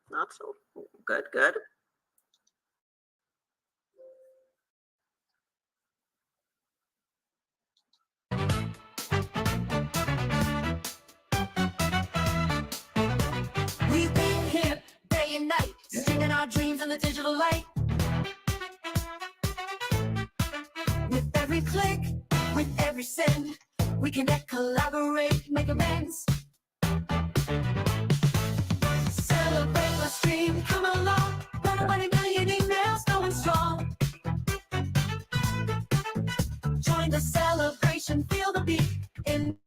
Not so good, good. We've been here day and night, streaming our dreams in the digital light. With every click, with every send, we connect, collaborate, make amends. Celebrate the stream, come along, 120 million emails going strong. Join the celebration, feel the beat. In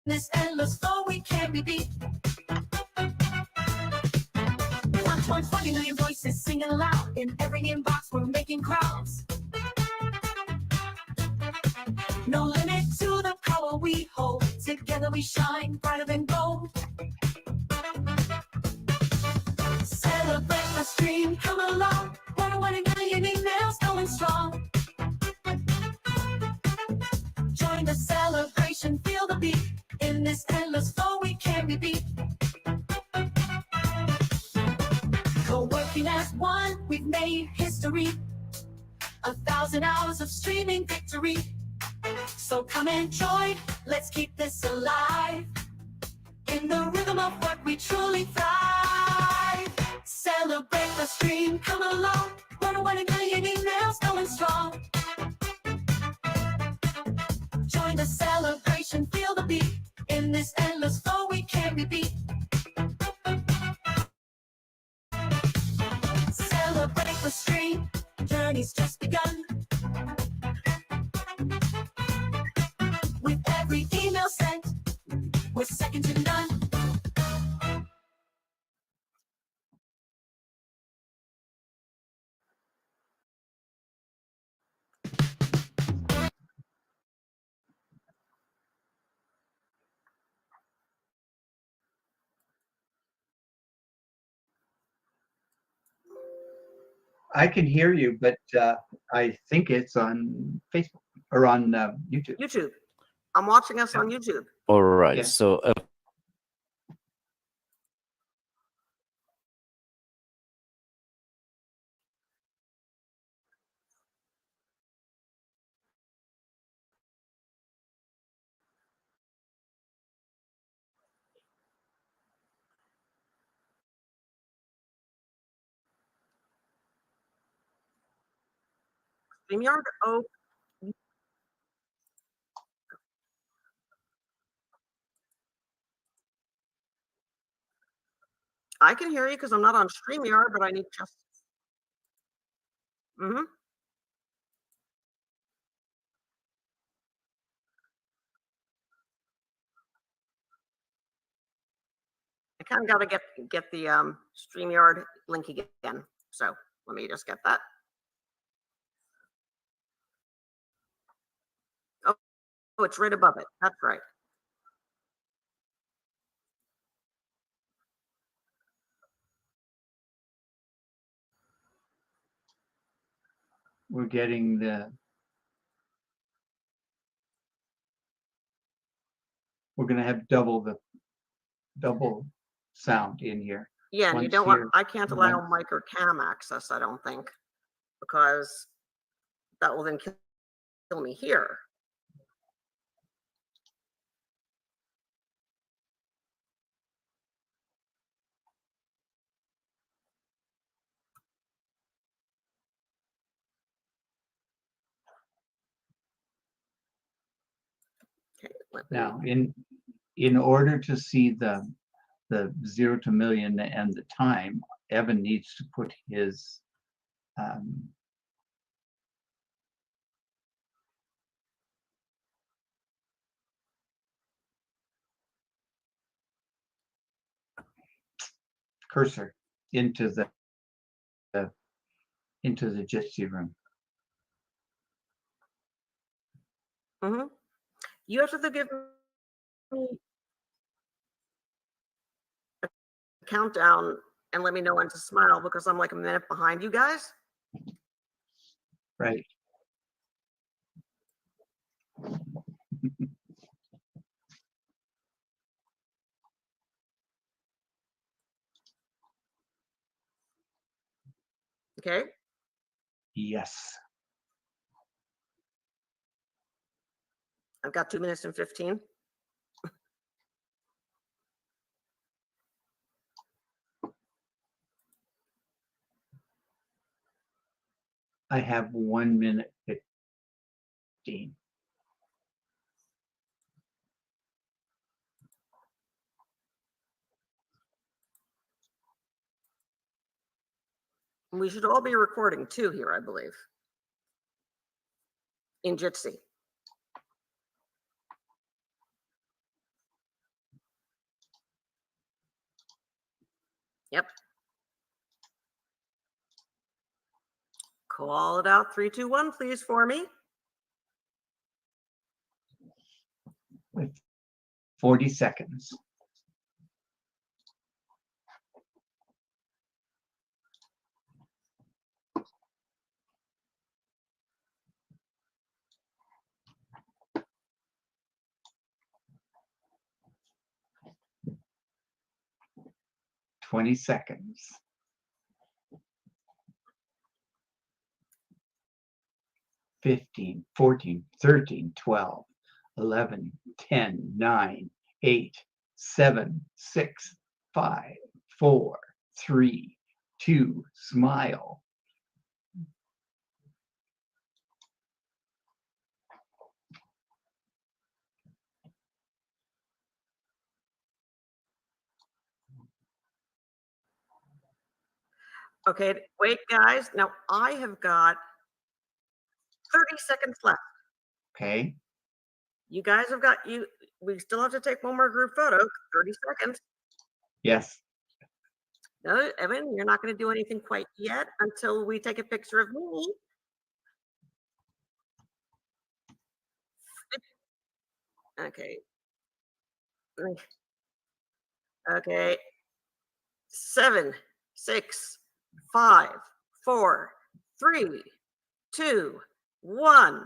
this endless flow, we can't be beat. 120 million voices singing loud. In every inbox, we're making crowds. No limit to the power we hold. Together we shine brighter than gold. Celebrate the stream, come along. 120 million emails going strong. Join the celebration, feel the beat. In this endless flow, we can't be beat. Co-working as one, we've made history. 1,000 hours of streaming victory. So come and join, let's keep this alive. In the rhythm of what we truly thrive. Celebrate the stream, come along. 120 million emails going strong. Join the celebration, feel the beat. In this endless flow, we can't be beat. Celebrate the stream, journey's just begun. With every email sent, we're second to none. I can hear you, but I think it's on Facebook or on YouTube. YouTube. I'm watching us on YouTube. All right. Yeah. So StreamYard. Oh, I can hear you because I'm not on StreamYard, but I need just. Mm-hmm. I kind of got to get the StreamYard link again. So let me just get that. Oh, it's right above it. That's right. We're getting we're going to have double sound in here. Yeah, and you Once don't want. here, I can't allow once- mic or cam access. I don't think, because that will then kill me here. Okay, let me. Now, in order to see the 0 to million and the time, Evan needs to put his cursor into the Jitsi room. Mm-hmm. You have to give me a countdown and let me know when to smile because I'm like a minute behind you guys. Right. Okay. Yes. I've got 2 minutes and 15. I have 1 minute 15. We should all be recording too here, I believe. In Jitsi. Yep. Call it out. 3, 2, 1, please, for me. With 40 seconds. $20. 15, 14, 13, 12, 11, 10, 9, 8, 7, 6, 5, 4, 3, 2, smile. Okay, wait, guys. Now I have got 30 seconds left. Okay. You guys have got you. We still have to take one more group photo. 30 seconds. Yes. No, Evan, you're not going to do anything quite yet until we take a picture of me. Okay. Okay. 7, 6, 5, 4, 3, 2, 1.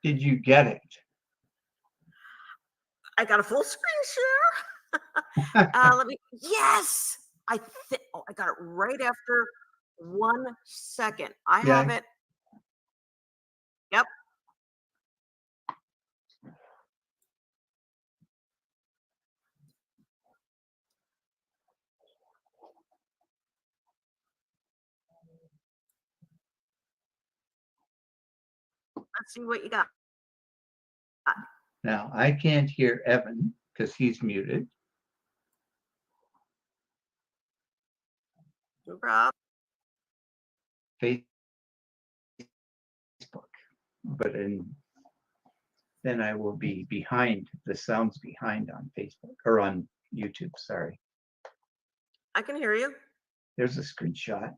Did you get it? I got a full screen share. Let me. Yes, I think. Oh, I got it right after 1 second. I Yeah. have it. Yep. Let's see what you got. Now, I can't hear Evan because he's muted. No problem. Facebook, but then I will be behind. The sound's behind on Facebook or on YouTube. Sorry. I can hear you. There's a screenshot.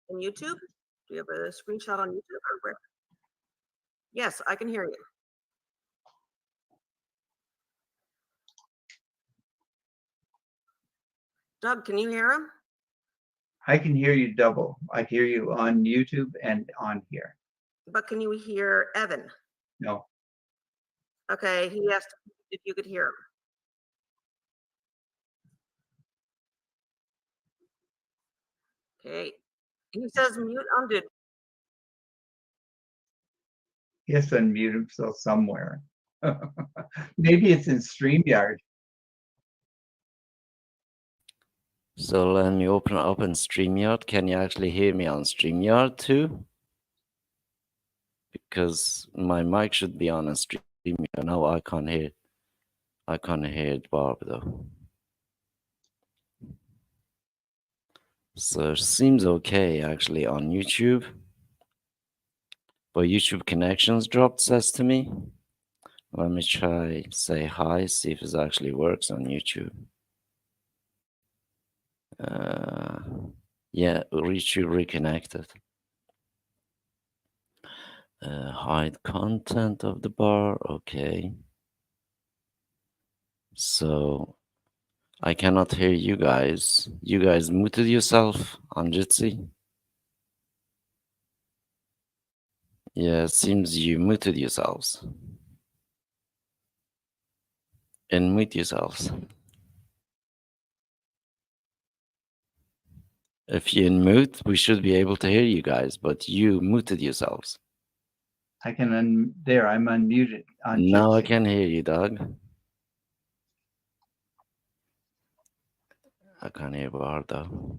On YouTube? Do you have a screenshot on YouTube or where? Yes, I can hear you. Doug, can you hear him? I can hear you double. I hear you on YouTube and on here. But can you hear Evan? No. Okay, he asked if you could hear him. Okay. He says mute undid. Yes, unmute himself somewhere. Maybe it's in StreamYard. So let me open StreamYard. Can you actually hear me on StreamYard too? Because my mic should be on a StreamYard. No, I can't hear. I can't hear it, Barb, though. So it seems okay actually on YouTube. But YouTube connections dropped, says to me. Let me try say hi, see if it actually works on YouTube. Yeah, YouTube reconnected. Hide content of the bar. Okay. So I cannot hear you guys. You guys muted yourself on Jitsi? Yeah, it seems you muted yourselves. Unmute yourselves. If you unmute, we should be able to hear you guys, but you muted yourselves. I can I'm unmuted on Now I Jitsi. can hear you, Doug. I can't hear Bardo.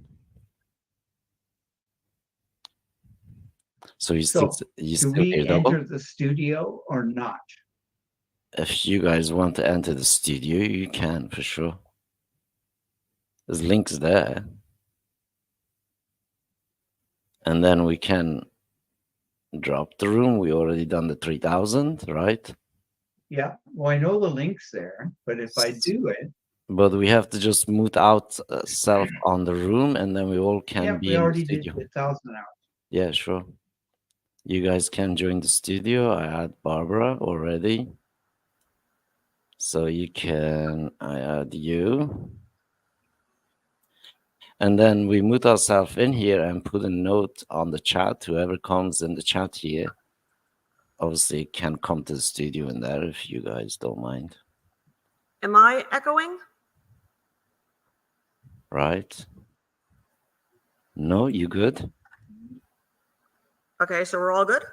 So you So still do we hear double? enter the studio or not? If you guys want to enter the studio, you can for sure. There's links there. And then we can drop the room. We already done the 3000, right? Yeah, well, I know the link's there, but if I do it, But we have to just mute out self on the room, and then we all can yeah, be we in the already did studio. the 1,000 hours. Yeah, sure. You guys can join the studio. I had Barbara already. So you can, I add you. And then we mute ourselves in here and put a note on the chat. Whoever comes in the chat here, obviously can come to the studio in there if you guys don't mind. Am I echoing? Right? No, you good? Okay, so we're all good?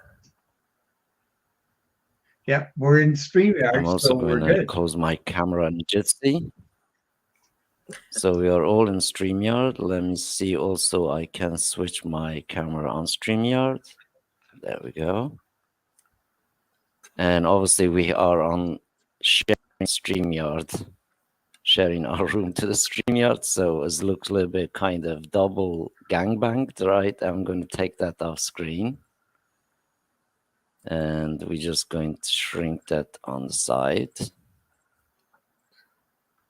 Yeah, we're in I'm StreamYard, also so we're going to good. close my camera in Jitsi. So we are all in StreamYard. Let me see also, I can switch my camera on StreamYard. There we go. And obviously we are on sharing StreamYard, sharing our room to the StreamYard. So it looks a little bit kind of double gangbanged, right? I'm going to take that off screen. And we're just going to shrink that on the side.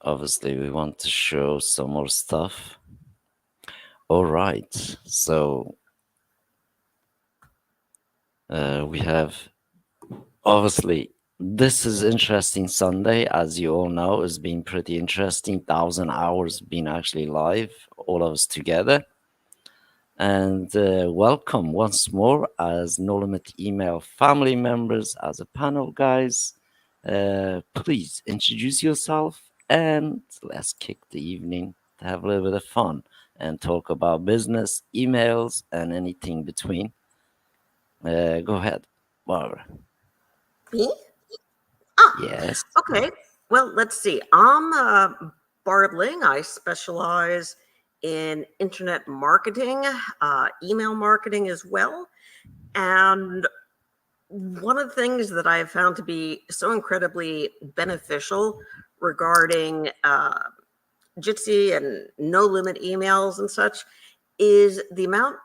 Obviously, we want to show some more stuff. All right, so we have, obviously, this is interesting Sunday, as you all know. It's been pretty interesting. 1,000 hours been actually live, all of us together. And welcome once more as No Limit Email family members, as a panel, guys. Please introduce yourself and let's kick the evening to have a little bit of fun and talk about business, emails, and anything between. Go ahead, Barbara. Me? Ah, Yes. okay. Well, let's see. I'm Barb Ling. I specialize in internet marketing, email marketing as well. And one of the things that I have found to be so incredibly beneficial regarding Jitsi and no limit emails and such is the amount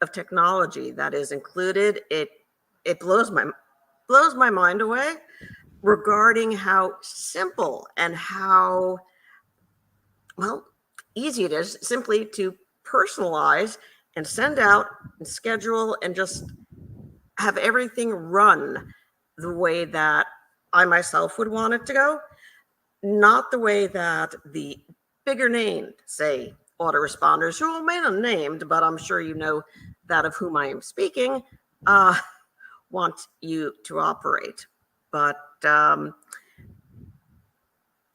of technology that is included. It blows my mind away regarding how simple and how well easy it is simply to personalize and send out and schedule and just have everything run the way that I myself would want it to go, not the way that the bigger named, say, autoresponders, who remain unnamed, but I'm sure you know that of whom I am speaking, want you to operate. But I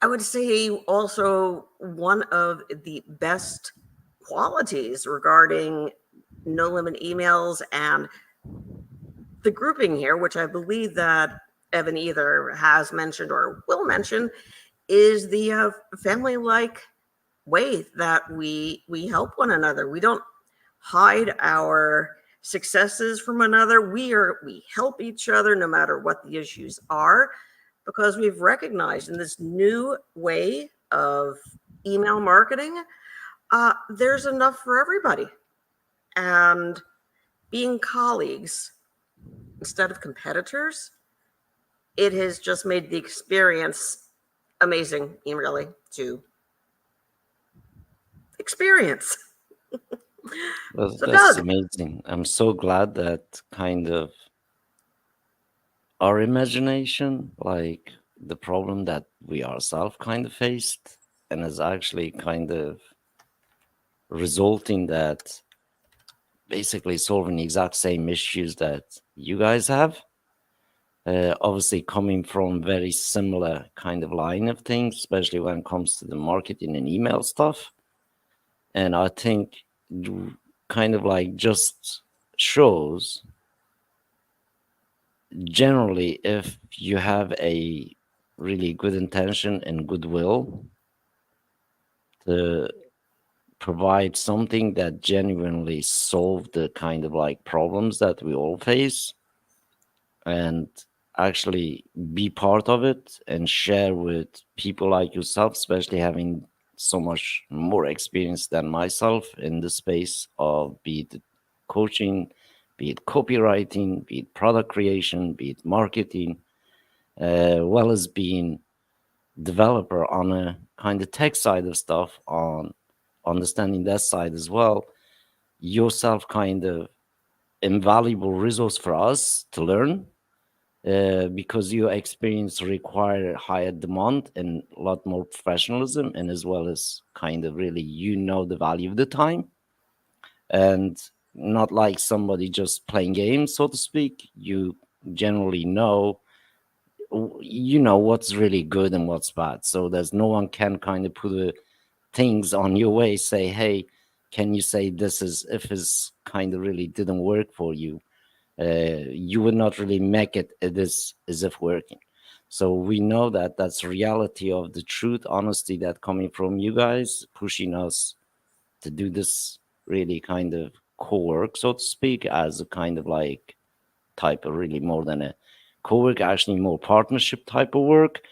would say also one of the best qualities regarding no limit emails and the grouping here, which I believe that Evan either has mentioned or will mention, is the family-like way that we help one another. We don't hide our successes from another. We help each other no matter what the issues are, because we've recognized in this new way of email marketing, there's enough for everybody. And being colleagues instead of competitors, it has just made the experience amazing, really, to experience. So That's Doug, amazing. I'm so glad that kind of our imagination, like the problem that we ourselves kind of faced, and is actually kind of resulting that basically solving the exact same issues that you guys have. Obviously, coming from very similar kind of line of things, especially when it comes to the marketing and email stuff. And I think kind of like just shows generally if you have a really good intention and goodwill to provide something that genuinely solve the kind of like problems that we all face and actually be part of it and share with people like yourself, especially having so much more experience than myself in the space of be it coaching, be it copywriting, be it product creation, be it marketing, well as being developer on a kind of tech side of stuff, on understanding that side as well. Yourself kind of invaluable resource for us to learn because your experience require higher demand and a lot more professionalism, and as well as kind of really the value of the time, and not like somebody just playing games, so to speak. You generally know what's really good and what's bad, so there's no one can kind of put things on your way, say, hey, can you say this is if it's kind of really didn't work for you, you would not really make it is as if working. So we know that that's reality of the truth, honesty that coming from you guys, pushing us to do this really kind of co-work, so to speak, as a kind of like type of really more than a co-work, actually more partnership type of work.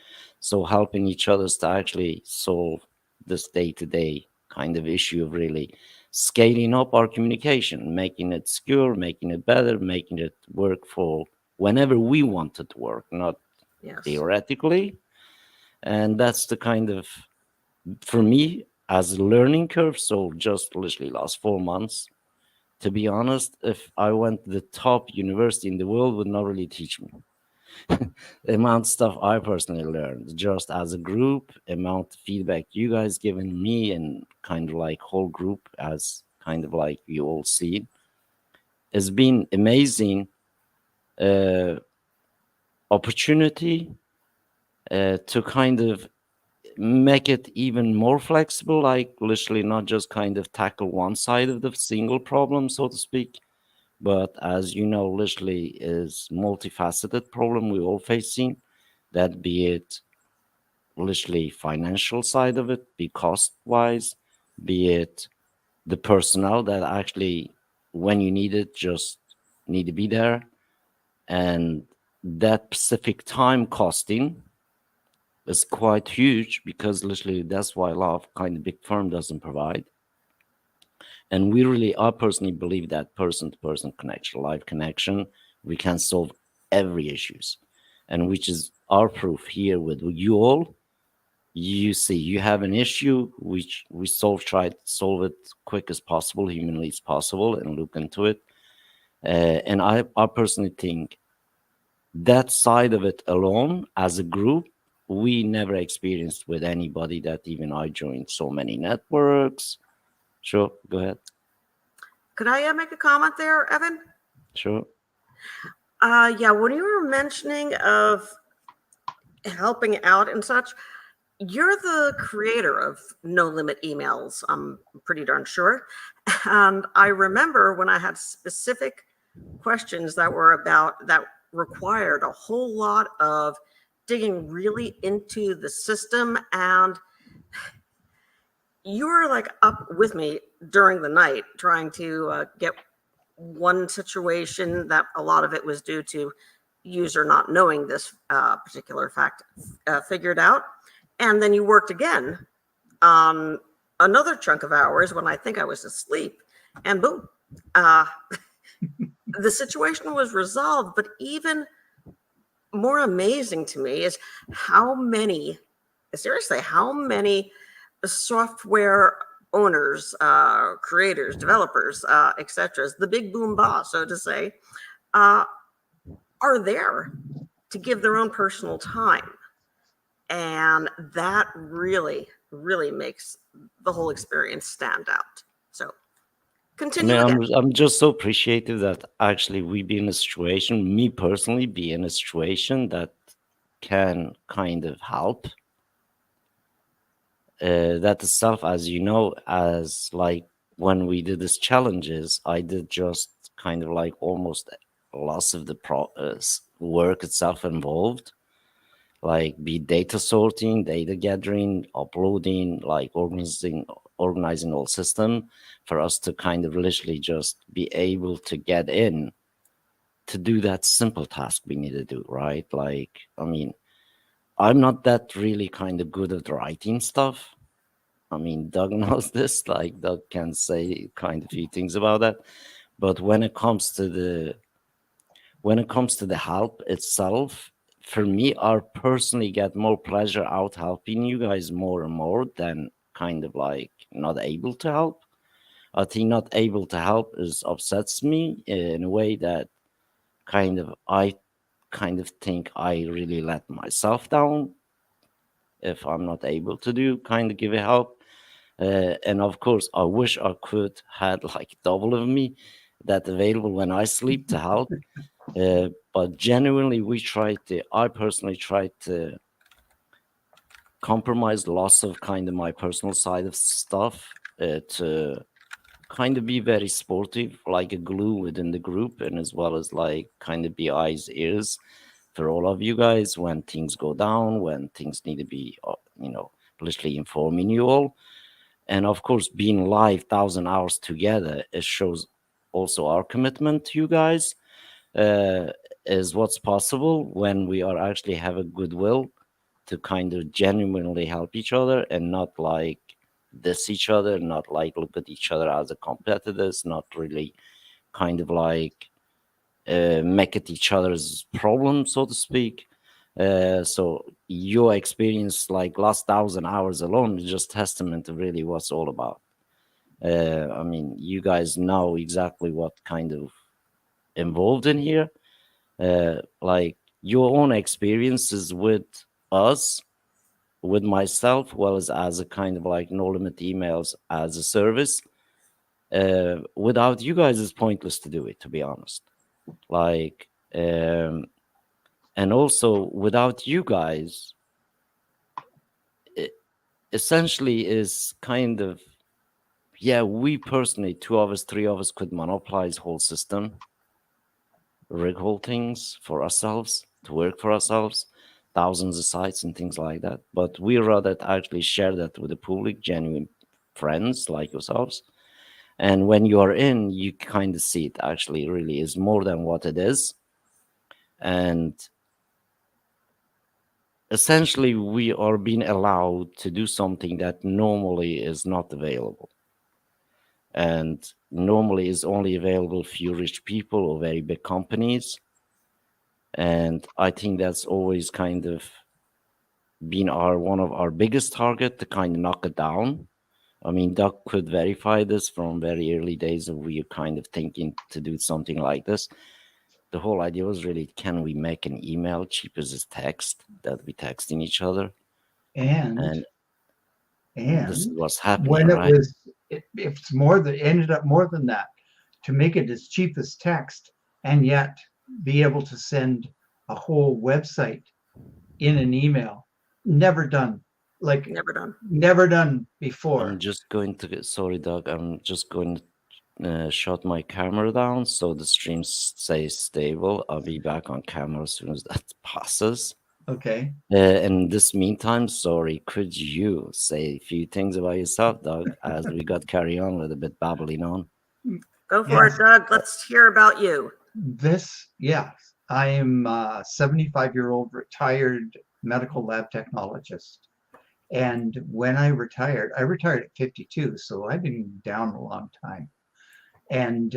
So helping each other to actually solve this day-to-day kind of issue of really scaling up our communication, making it secure, making it better, making it work for whenever we want it to work, not yes. theoretically. And that's the kind of, for me, as a learning curve. So just literally last 4 months, to be honest, if I went to the top university in the world, would not really teach me. The amount of stuff I personally learned just as a group, amount of feedback you guys given me, and kind of like whole group as kind of like you all see, has been amazing opportunity to kind of make it even more flexible, like literally not just kind of tackle one side of the single problem, so to speak, but as you know, literally is multifaceted problem we all facing, that be it literally financial side of it, be cost wise, be it the personnel that actually when you need it just need to be there, and that specific time costing is quite huge because literally that's why a lot of kind of big firm doesn't provide. And we really, I personally believe that person-to-person connection, live connection, we can solve every issues, and which is our proof here with you all. You see, you have an issue which we try to solve it quick as possible, humanly as possible, and look into it. And I personally think that side of it alone, as a group, we never experienced with anybody that even I joined so many networks. Sure, go ahead. Could I make a comment there, Evan? Sure. Yeah, when you were mentioning of helping out and such, you're the creator of No Limit Emails, I'm pretty darn sure. And I remember when I had specific questions that were about that required a whole lot of digging really into the system, and you were like up with me during the night trying to get one situation that a lot of it was due to user not knowing this particular fact figured out. And then you worked again on another chunk of hours when I think I was asleep, and boom, the situation was resolved. But even more amazing to me is how many software owners, creators, developers, etc., the big boom boss, so to say, are there to give their own personal time. And that really, really makes the whole experience stand out. So I continue mean, again. I'm just so appreciative that actually we be in a situation, me personally, be in a situation that can kind of help. That itself, as you know, as like when we did these challenges, I did just kind of like almost lots of the work itself involved, like be data sorting, data gathering, uploading, like organizing all system for us to kind of literally just be able to get in to do that simple task we need to do, right? Like, I mean, I'm not that really kind of good at writing stuff. I mean, Doug knows this, like Doug can say kind of few things about that. But when it comes to the help itself, for me, I personally get more pleasure out helping you guys more and more than kind of like not able to help. I think not able to help is upsets me in a way that I kind of think I really let myself down if I'm not able to do kind of give a help. And of course, I wish I could had like double of me that available when I sleep to help. But genuinely, I personally try to compromise lots of kind of my personal side of stuff to kind of be very sportive, like a glue within the group, and as well as like kind of be eyes, ears for all of you guys when things go down, when things need to be, literally informing you all. And of course, being live 1,000 hours together, it shows also our commitment to you guys. Is what's possible when we are actually have a goodwill to kind of genuinely help each other and not like diss each other, not like look at each other as a competitors, not really kind of like make it each other's problem, so to speak. So your experience, like last 1,000 hours alone, is just testament to really what's all about. I mean, you guys know exactly what kind of involved in here. Like your own experiences with us, with myself, well as a kind of like no limit emails as a service. Without you guys, it's pointless to do it, to be honest. Like, and also without you guys, it essentially is kind of, yeah, we personally, two of us, three of us could monopolize whole system, rig whole things for ourselves, to work for ourselves, thousands of sites and things like that. But we rather actually share that with the public, genuine friends like yourselves. And when you are in, you kind of see it actually really is more than what it is. And essentially, we are being allowed to do something that normally is not available. And normally is only available few rich people or very big companies. And I think that's always kind of been one of our biggest target to kind of knock it down. I mean, Doug could verify this from very early days of we kind of thinking to do something like this. The whole idea was really, can we make an email cheap as a text that we texting each other? And This is what's happening, when it right? was, it's more than, ended up more than that, to make it as cheap as text and yet be able to send a whole website in an email. Never done. Like Never done. never done before. I'm just going to sorry, Doug. I'm just going to shut my camera down so the stream stays stable. I'll be back on camera as soon as that passes. Okay. In this meantime, sorry, could you say a few things about yourself, Doug, as we got carry on a little bit babbling on? Go for Yes. it, Doug. Let's hear about you. I am a 75-year-old retired medical lab technologist. And when I retired at 52, so I've been down a long time. And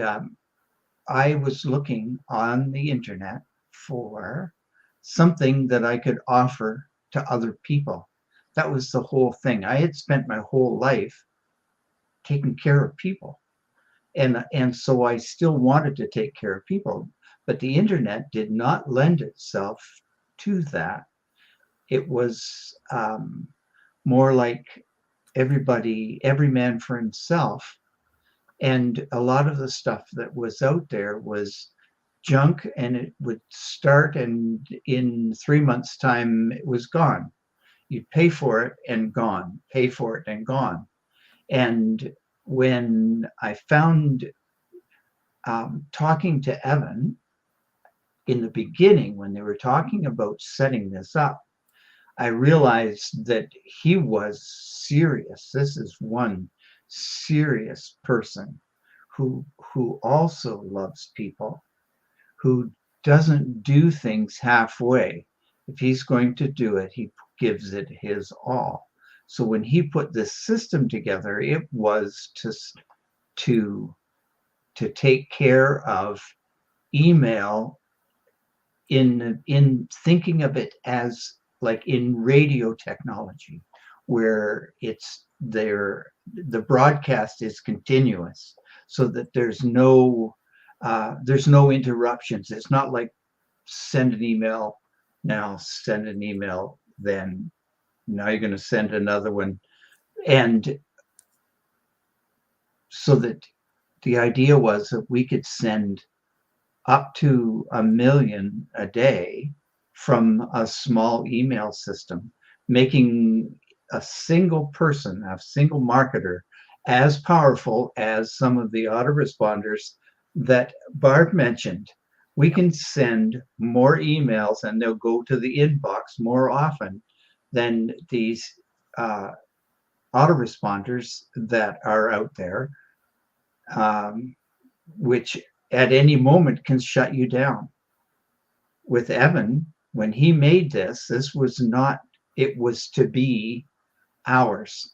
I was looking on the internet for something that I could offer to other people. That was the whole thing. I had spent my whole life taking care of people. And so I still wanted to take care of people, but the internet did not lend itself to that. It was more like every man for himself. And a lot of the stuff that was out there was junk, and it would start, and in 3 months' time, it was gone. You'd pay for it and gone, pay for it and gone. And when I found talking to Evan in the beginning, when they were talking about setting this up, I realized that he was serious. This is one serious person who also loves people, who doesn't do things halfway. If he's going to do it, he gives it his all. So when he put this system together, it was to take care of email in thinking of it as like in radio technology, where the broadcast is continuous, so that there's no interruptions. It's not like send an email now, send an email then, now you're going to send another one. And so that the idea was that we could send up to 1 million a day from a small email system, making a single person, a single marketer, as powerful as some of the autoresponders that Barb mentioned. We can send more emails and they'll go to the inbox more often than these autoresponders that are out there, which at any moment can shut you down. With Evan, when he made this was not, it was to be ours.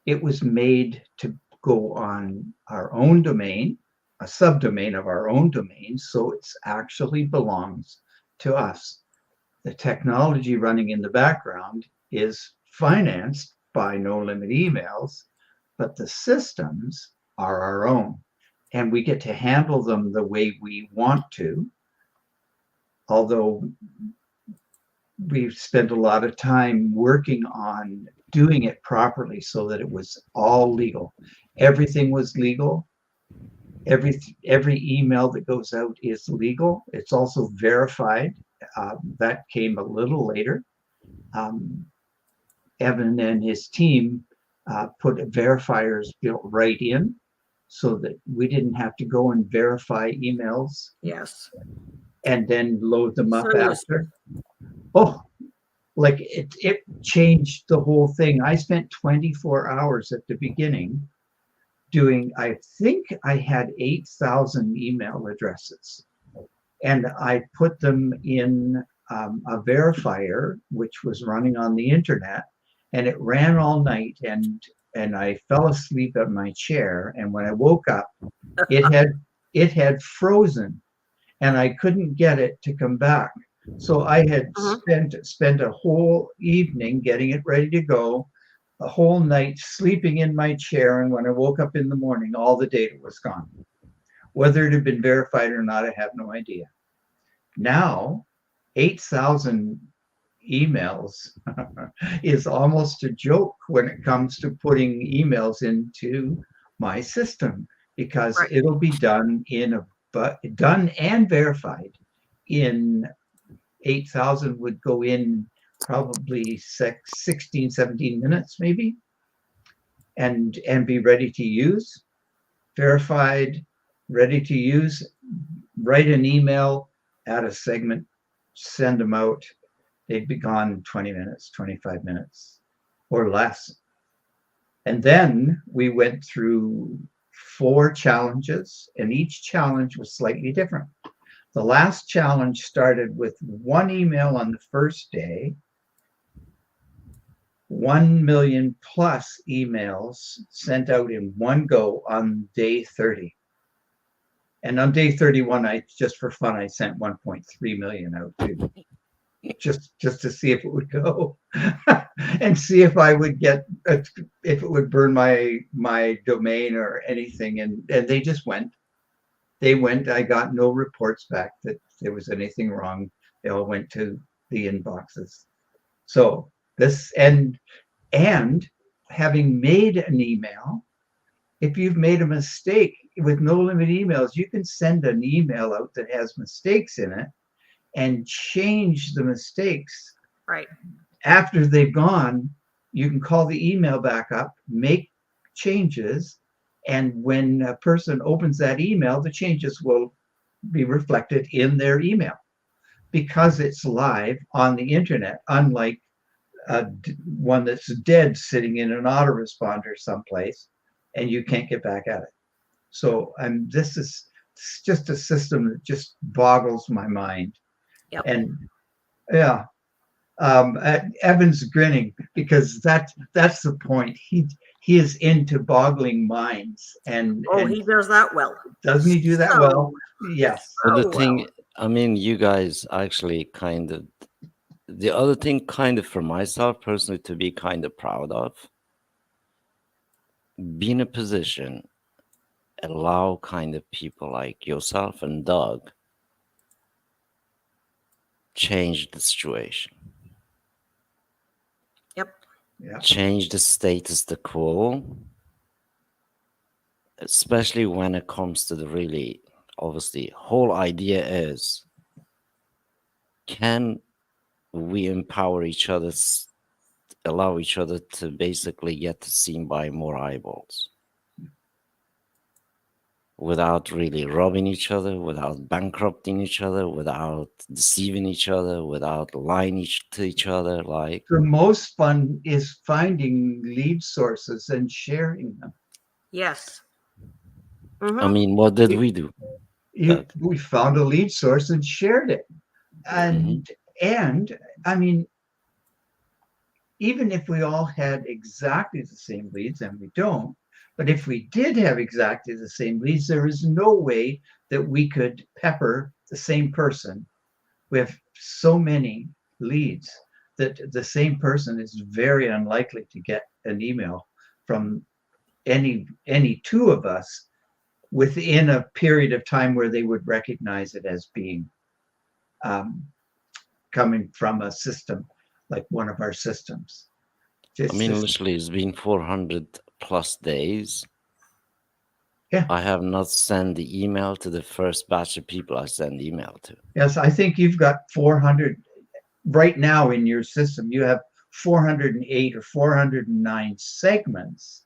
It was made to go on our own domain, a subdomain of our own domain, so it actually belongs to us. The technology running in the background is financed by No Limit Emails, but the systems are our own, and we get to handle them the way we want to. Although we've spent a lot of time working on doing it properly so that it was all legal. Everything was legal. Every email that goes out is legal. It's also verified. That came a little later. Evan and his team put verifiers built right in, so that we didn't have to go and verify emails. Yes. And then load them up So after. Oh, like it changed the whole thing. I spent 24 hours at the beginning doing, I think I had 8,000 email addresses. And I put them in a verifier, which was running on the internet, and it ran all night, and I fell asleep at my chair. And when I woke up, it had frozen, and I couldn't get it to come back. So I had spent a whole evening getting it ready to go, a whole night sleeping in my chair, and when I woke up in the morning, all the data was gone. Whether it had been verified or not, I have no idea. Now, 8,000 emails is almost a joke when it comes to putting emails into my system, because it'll be done done and verified in 8,000 would go in probably 16, 17 minutes maybe, and be ready to use, verified, ready to use. Write an email, add a segment, send them out. They'd be gone 20 minutes, 25 minutes or less. And then we went through 4 challenges, and each challenge was slightly different. The last challenge started with 1 email on the first day, 1 million plus emails sent out in one go on day 30. And on day 31, just for fun, I sent 1.3 million out too. just to see if it would go and see if I would get if it would burn my domain or anything. And they just went. They went. I got no reports back that there was anything wrong. They all went to the inboxes. So this and having made an email, if you've made a mistake with no limit emails, you can send an email out that has mistakes in it and change the mistakes Right. after they've gone. You can call the email back up, make changes, and when a person opens that email, the changes will be reflected in their email because it's live on the internet, unlike one that's dead sitting in an autoresponder someplace and you can't get back at it. So this is just a system that just boggles my mind. Yep. And yeah, Evan's grinning because that's the point. He is into boggling minds, and He does that well. doesn't he do that So- well? Yes. But the Oh, thing, well. I mean, you guys actually kind of, the other thing kind of for myself personally to be kind of proud of, be in a position, allow kind of people like yourself and Doug change the situation, Yep. Yeah. change the status quo, especially when it comes to the really, obviously, whole idea is, can we empower each other, allow each other to basically get seen by more eyeballs without really robbing each other, without bankrupting each other, without deceiving each other, without lying to each other. Like, The most fun is finding lead sources and sharing them. Yes. I Mhm. mean, what did we do? We found a lead source and shared it. And I mean, even if we all had exactly the same leads, and we don't, but if we did have exactly the same leads, there is no way that we could pepper the same person. We have so many leads that the same person is very unlikely to get an email from any two of us within a period of time where they would recognize it as being coming from a system like one of our systems. I mean, literally, it's been 400 plus days. Yeah. I have not sent the email to the first batch of people I send email to. Yes, I think you've got 400 right now in your system. You have 408 or 409 segments.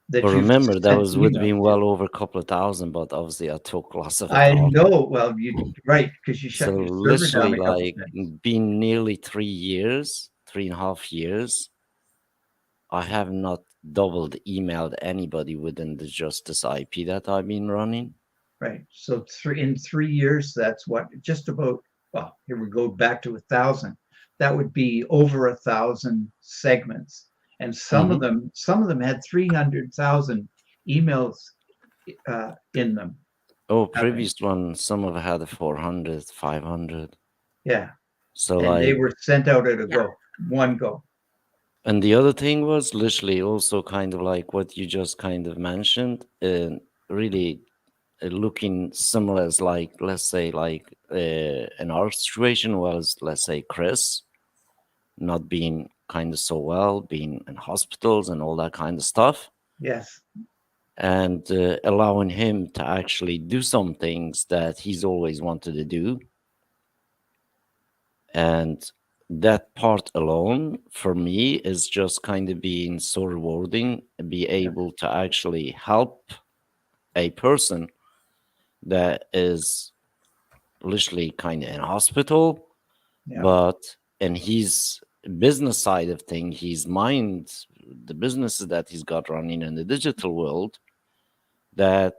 But remember, that would have been well over a couple of thousand, but obviously I took lots of it I off. know. Well, right, because you shut So your server down literally, a couple like, times. been nearly 3.5 years, I have not doubled emailed anybody within the just this IP that I've been running. Right. So in 3 years, that's what just about. Well, here we go back to 1,000. That would be over 1,000 segments, and some of them had 300,000 emails in them. Oh, previous one, some of it had 400, 500. Yeah. So And like, they were sent out at a Yeah. go, one go. and the other thing was literally also kind of like what you just kind of mentioned, really looking similar as like, let's say like in our situation was, let's say Chris not being kind of so well, being in hospitals and all that kind of stuff, Yes. and allowing him to actually do some things that he's always wanted to do. And that part alone for me is just kind of being so rewarding, be able to actually help a person that is literally kind of in hospital, Yeah. but in his business side of things, his mind, the businesses that he's got running in the digital world, that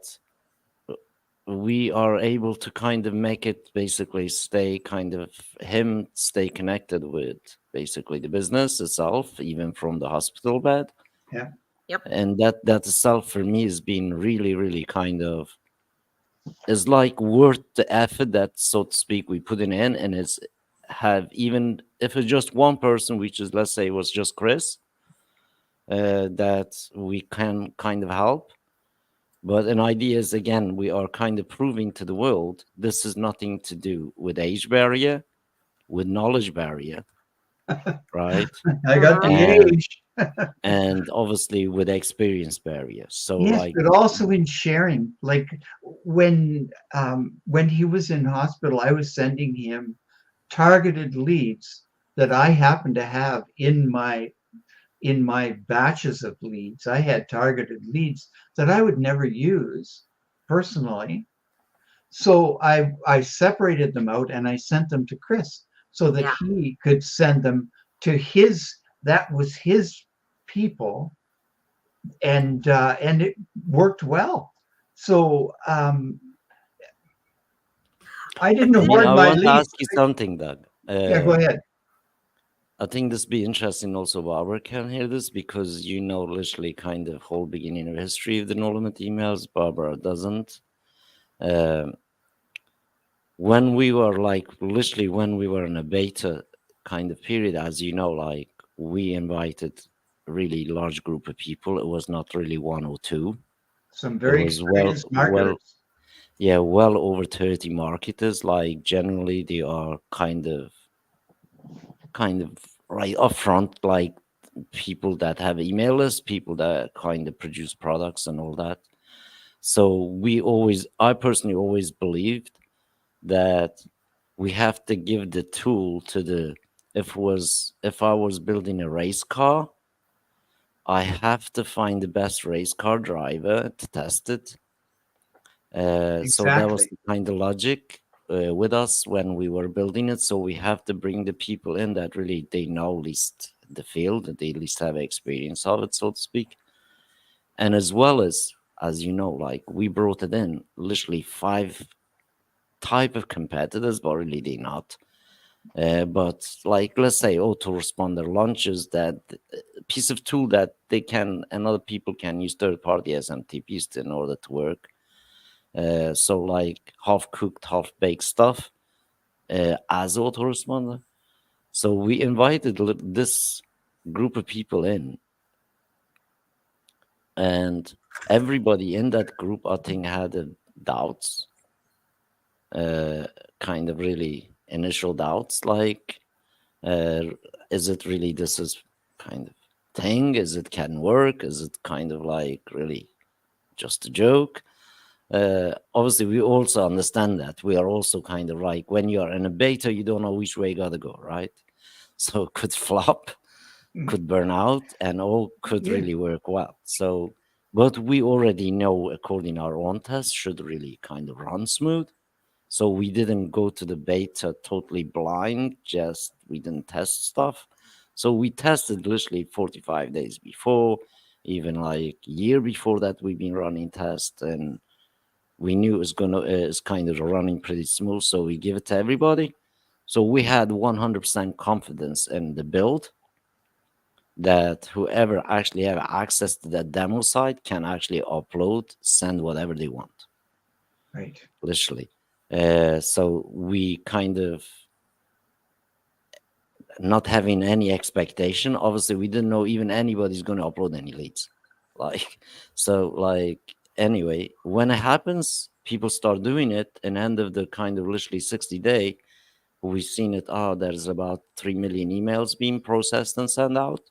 we are able to kind of make it basically stay kind of him stay connected with basically the business itself, even from the hospital bed. Yeah. Yep. And that itself for me has been really, really kind of is like worth the effort that, so to speak, we put in, and it's have, even if it's just one person, which is, let's say it was just Chris, that we can kind of help. But an idea is, again, we are kind of proving to the world this is nothing to do with age barrier, with knowledge barrier, right? I got the And age. and obviously with experience barrier. So Yes, like, but also in sharing. Like when he was in hospital, I was sending him targeted leads that I happened to have in my batches of leads. I had targeted leads that I would never use personally. So I separated them out and I sent them to Chris so that Yeah. he could send them to his, that was his people, and it worked well. So I didn't think- hoard I my want to leads. ask you something, Doug. Yeah, go ahead. I think this be interesting also. Barbara can hear this because you know literally kind of whole beginning of history of the No Limit emails. Barbara doesn't. When we were like literally when we were in a beta kind of period, as you know, like we invited a really large group of people. It was not really one or two. Some very was experienced marketers. Yeah, well over 30 marketers. Like generally they are kind of right upfront, like people that have email lists, people that kind of produce products and all that. So I personally always believed that we have to give the tool to the, if I was building a race car, I have to find the best race car driver to test it. So that was Exactly. the kind of logic with us when we were building it. So we have to bring the people in that really they know least the field, that they at least have experience of it, so to speak. And as well as you know, like we brought it in literally 5 type of competitors, but really they're not. But like let's say autoresponder launches that piece of tool that they can and other people can use third-party SMTPs in order to work. So like half-cooked, half-baked stuff as autoresponder. So we invited this group of people in, and everybody in that group, I think, had doubts, kind of really initial doubts, like, is it really this is kind of thing? Is it can work? Is it kind of like really just a joke? Obviously, we also understand that we are also kind of like when you are in a beta, you don't know which way you gotta go, right? So it could flop, could burn out, and all could Yeah. really work well. So, but we already know, according our own tests, should really kind of run smooth. So we didn't go to the beta totally blind, just we didn't test stuff. So we tested literally 45 days before, even like year before that, we've been running tests, and we knew it was gonna it's kind of running pretty smooth. So we give it to everybody. So we had 100% confidence in the build that whoever actually have access to that demo site can actually upload, send whatever they want, Right. literally. So we kind of not having any expectation. Obviously, we didn't know even anybody's going to upload any leads. Like, so like anyway, when it happens, people start doing it, and end of the kind of literally 60-day, we've seen it. Oh, there's about 3 million emails being processed and sent out.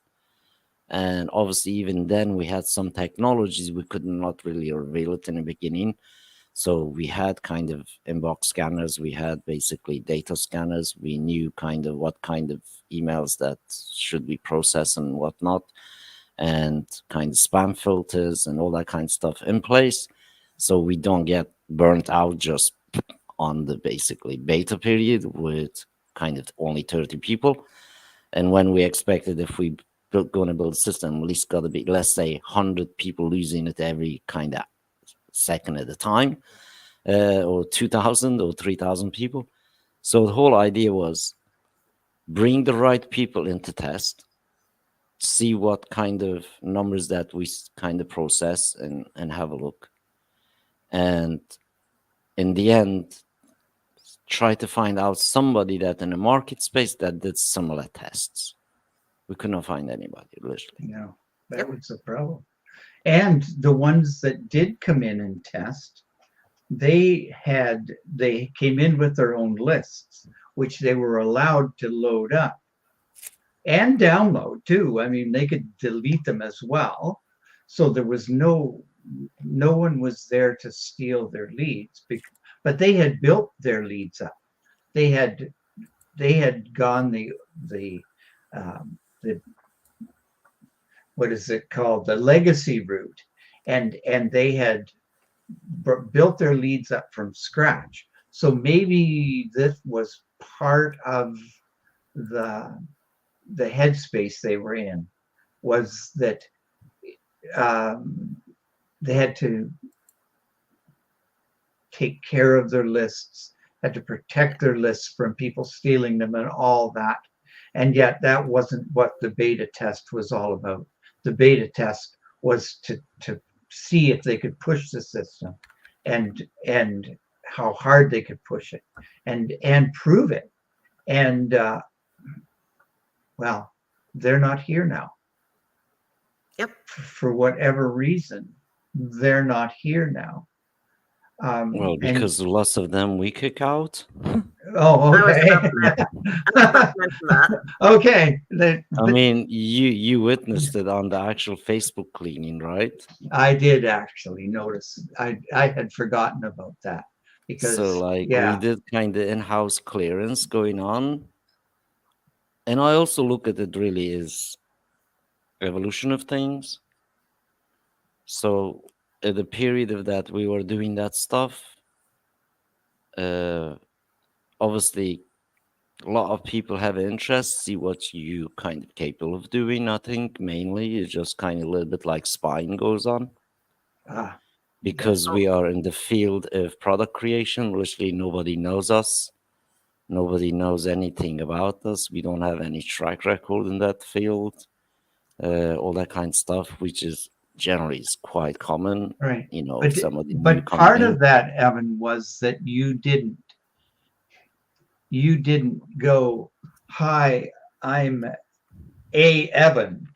And obviously, even then, we had some technologies we could not really reveal it in the beginning. So we had kind of inbox scanners, we had basically data scanners. We knew kind of what kind of emails that should be processed and whatnot, and kind of spam filters and all that kind of stuff in place. So we don't get burnt out just on the basically beta period with kind of only 30 people. And when we expected, if we going to build a system, at least got to be, let's say, 100 people using it every kind of second at a time, or 2,000 or 3,000 people. So the whole idea was bring the right people into test, see what kind of numbers that we kind of process and have a look. And in the end, try to find out somebody that in the market space that did similar tests. We could not find anybody, literally. No, that Yep. was the problem. And the ones that did come in and test, they came in with their own lists, which they were allowed to load up and download too. I mean, they could delete them as well. So there was no one was there to steal their leads, but they had built their leads up. They had gone the what is it called, the legacy route, and they had built their leads up from scratch. So maybe this was part of the headspace they were in, was that they had to take care of their lists, had to protect their lists from people stealing them and all that. And yet that wasn't what the beta test was all about. The beta test was to see if they could push the system and how hard they could push it and prove it. And well, they're not here now. Yep. For whatever reason, they're not here now. Well, and- because lots of them we kick out. oh, I was okay. about to mention that. Okay. I mean, you witnessed it on the actual Facebook cleaning, right? I did actually notice. I had forgotten about that because So like yeah, we did kind of in-house clearance going on. And I also look at it really as evolution of things. So at the period of that we were doing that stuff, obviously a lot of people have interest, see what you kind of capable of doing. I think mainly it's just kind of a little bit like spying goes on. ah, Because we are in the field of product creation, literally nobody knows us. Nobody knows anything about us. We don't have any track record in that field. All that kind of stuff, which is generally is quite common. right. You know, But, somebody new but coming part in. of that, Evan, was that you didn't go, hi, I'm a Evan,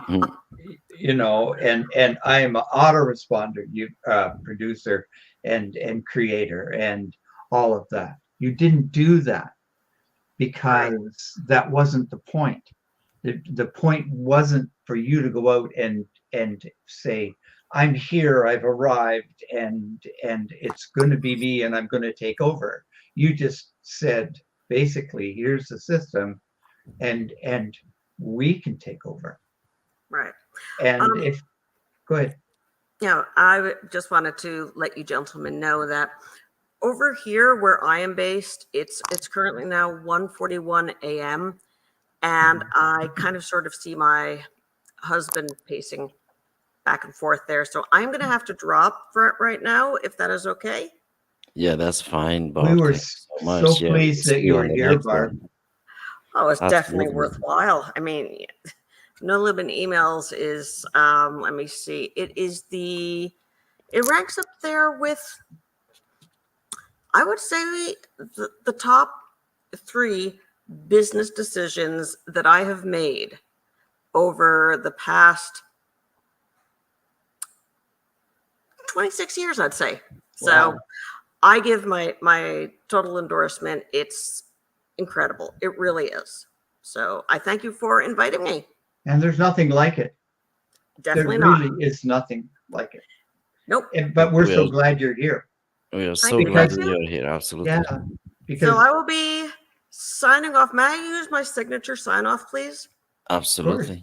Mhm. you know, and I'm an autoresponder producer and creator and all of that. You didn't do that because that wasn't the point. The point wasn't for you to go out and say, I'm here, I've arrived, and it's going to be me, and I'm going to take over. You just said, basically, here's the system, and we can take over. Right. And go ahead. I just wanted to let you gentlemen know that over here where I am based, it's currently now 1:41 a.m. and I kind of sort of see my husband pacing back and forth there. So I'm going to have to drop for it right now, if that is okay. Yeah, that's fine. But We were thanks so much. Yeah, pleased we'll that see you on were the here, next Barb. one. Oh, it's definitely Absolutely. worthwhile. I mean, No Libin emails is, let me see, it ranks up there with, I would say, the top 3 business decisions that I have made over the past 26 years, I'd say. So Wow. I give my total endorsement. It's incredible. It really is. So I thank you for inviting me. And there's nothing like it. Definitely there not. really is nothing like it. Nope. But we're so Well, glad you're here. We are so you. glad Because- that you're here. Absolutely. Yeah, because So I will be signing off. May I use my signature sign off, please? Absolutely.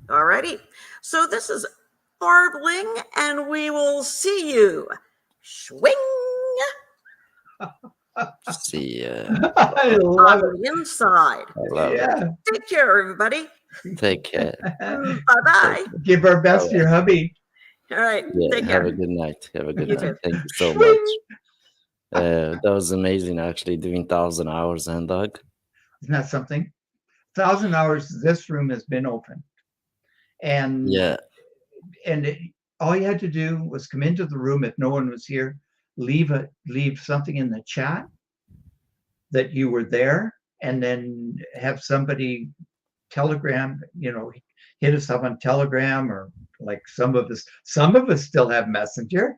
Alrighty. So this is Barb Ling, and we will see you. Swing See ya. I on love it. the inside. I love Yeah. Take care, everybody. it. Take care. Bye bye. Give our best to your hubby. All right. Yeah, Take have care. a good night. Have a good You night. too. Thank you so much. That was amazing, actually, doing 1,000 hours, and Doug. Isn't that something? 1,000 hours this room has been open. And Yeah, all you had to do was come into the room if no one was here, leave something in the chat, that you were there, and then have somebody Telegram, hit us up on Telegram, or like some of us still have Messenger.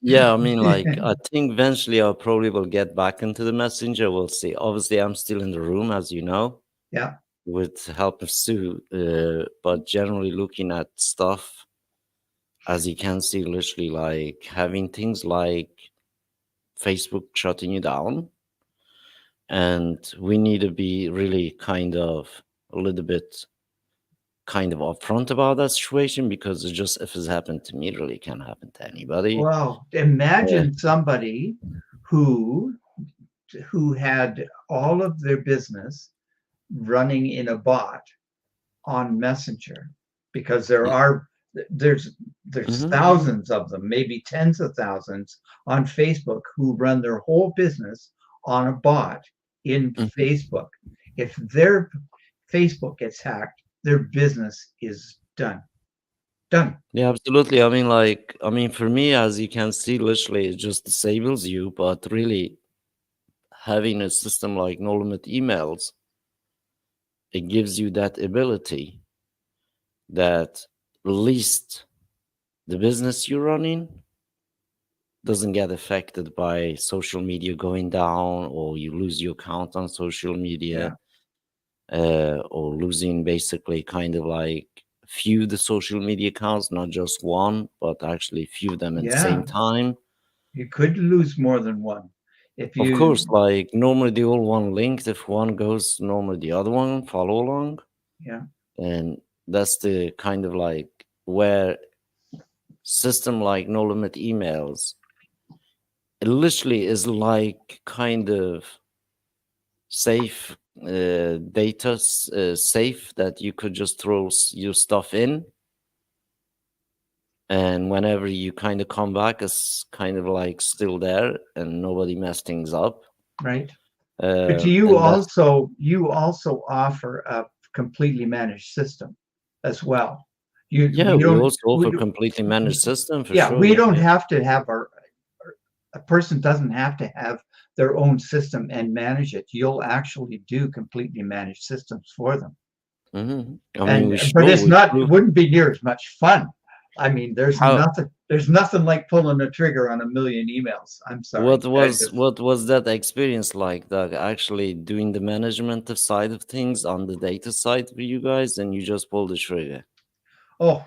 Yeah, I mean, like, I think eventually I'll probably will get back into the messenger. We'll see. Obviously, I'm still in the room, as you know, Yeah, with help of Sue. But generally looking at stuff, as you can see, literally like having things like Facebook shutting you down. And we need to be really kind of a little bit kind of upfront about that situation, because it's just, if it's happened to me, it really can happen to anybody. well, imagine somebody who had all of their business running in a bot on Messenger, because there's Mhm. thousands of them, maybe tens of thousands on Facebook, who run their whole business on a bot in Mhm. Facebook. If their Facebook gets hacked, their business is done. Yeah, absolutely. I mean, for me, as you can see, literally, it just disables you. But really, having a system like No Limit Emails, it gives you that ability that at least the business you're running doesn't get affected by social media going down, or you lose your account on social media, or losing basically kind of like few the social media accounts, not just one, but actually few them at the same Yeah, time. you could lose more than one if Of course, you. like normally they all one linked. If one goes, normally the other one follow along, Yeah, and that's the kind of like where system like No Limit Emails, it literally is like kind of safe data safe, that you could just throw your stuff in, and whenever you kind of come back, it's kind of like still there and nobody messed things up. right. But you And that's, also offer a completely managed system as well. yeah, We we don't also offer completely managed system for yeah, sure. we Yeah, don't yeah. have to have a person doesn't have to have their own system and manage it. You'll actually do completely managed systems for them. I mean, But it's we not, it prove wouldn't be near as much fun. I mean, how. there's nothing like pulling a trigger on a million emails. I'm sorry. What was that experience like, that actually doing the management of side of things on the data side for you guys, and you just pull the trigger? Oh,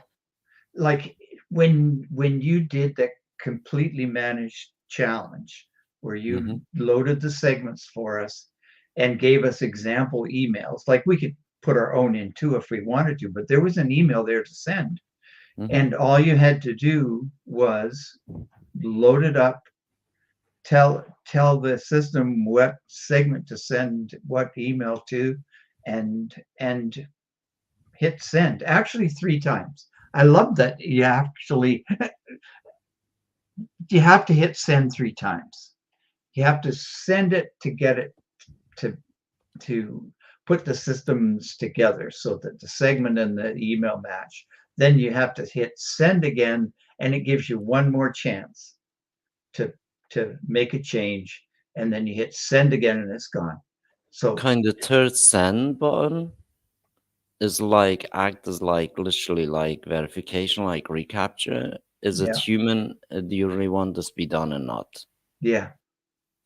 like when you did the completely managed challenge, where you Mm-hmm. loaded the segments for us and gave us example emails, like we could put our own in too if we wanted to, but there was an email there to send, Mm-hmm. and all you had to do was load it up, tell the system what segment to send what email to, and hit send, actually 3 times. I love that you have to hit send 3 times. You have to send it to get it to to put the systems together so that the segment and the email match. Then you have to hit send again, and it gives you one more chance to make a change, and then you hit send again and it's gone. So Kind of third send button is like act as like literally like verification, like recapture. Is it yeah, human? Do you really want this to be done or not? yeah, yeah,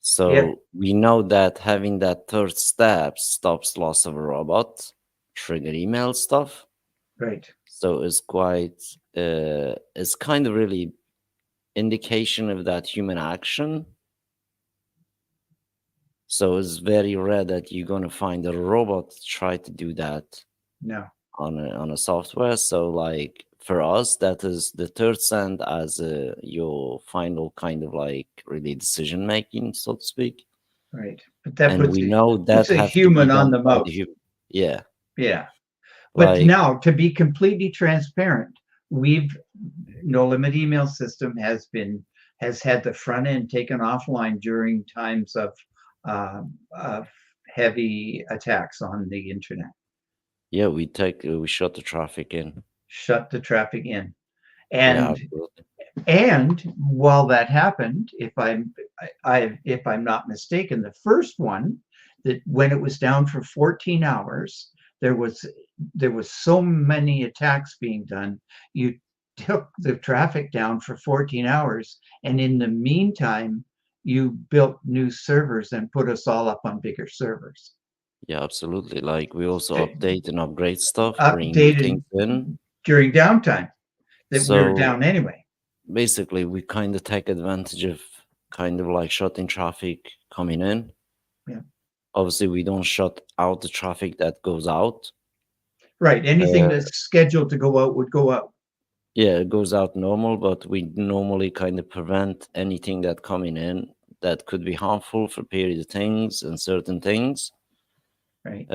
So we know that having that third step stops loss of a robot, trigger email stuff. right. So it's kind of really indication of that human action. So it's very rare that you're gonna find a robot try to do that No, on a software. So like for us, that is the third send as your final kind of like really decision making, so to speak. right. But that And we know puts that a have to be human on done the by the mouse. human. Yeah, Yeah. But like now, to be completely transparent, we've No Limit Email System has had the front end taken offline during times of heavy attacks on the internet. yeah, we shut the traffic in. Shut the traffic in, Yeah, and absolutely. And while that happened, if I'm not mistaken, the first one, that when it was down for 14 hours, there was so many attacks being done. You took the traffic down for 14 hours, and in the meantime, you built new servers and put us all up on bigger servers. Yeah, absolutely. Like we also Okay. update and upgrade stuff, bring new things Updated in. during downtime that we were So down anyway. basically, we kind of take advantage of kind of like shutting traffic coming in. Yeah. Obviously, we don't shut out the traffic that goes out. Right. Anything that's scheduled to go out would go out. Yeah, it goes out normal, but we normally kind of prevent anything that coming in that could be harmful for period of things and certain things. Right.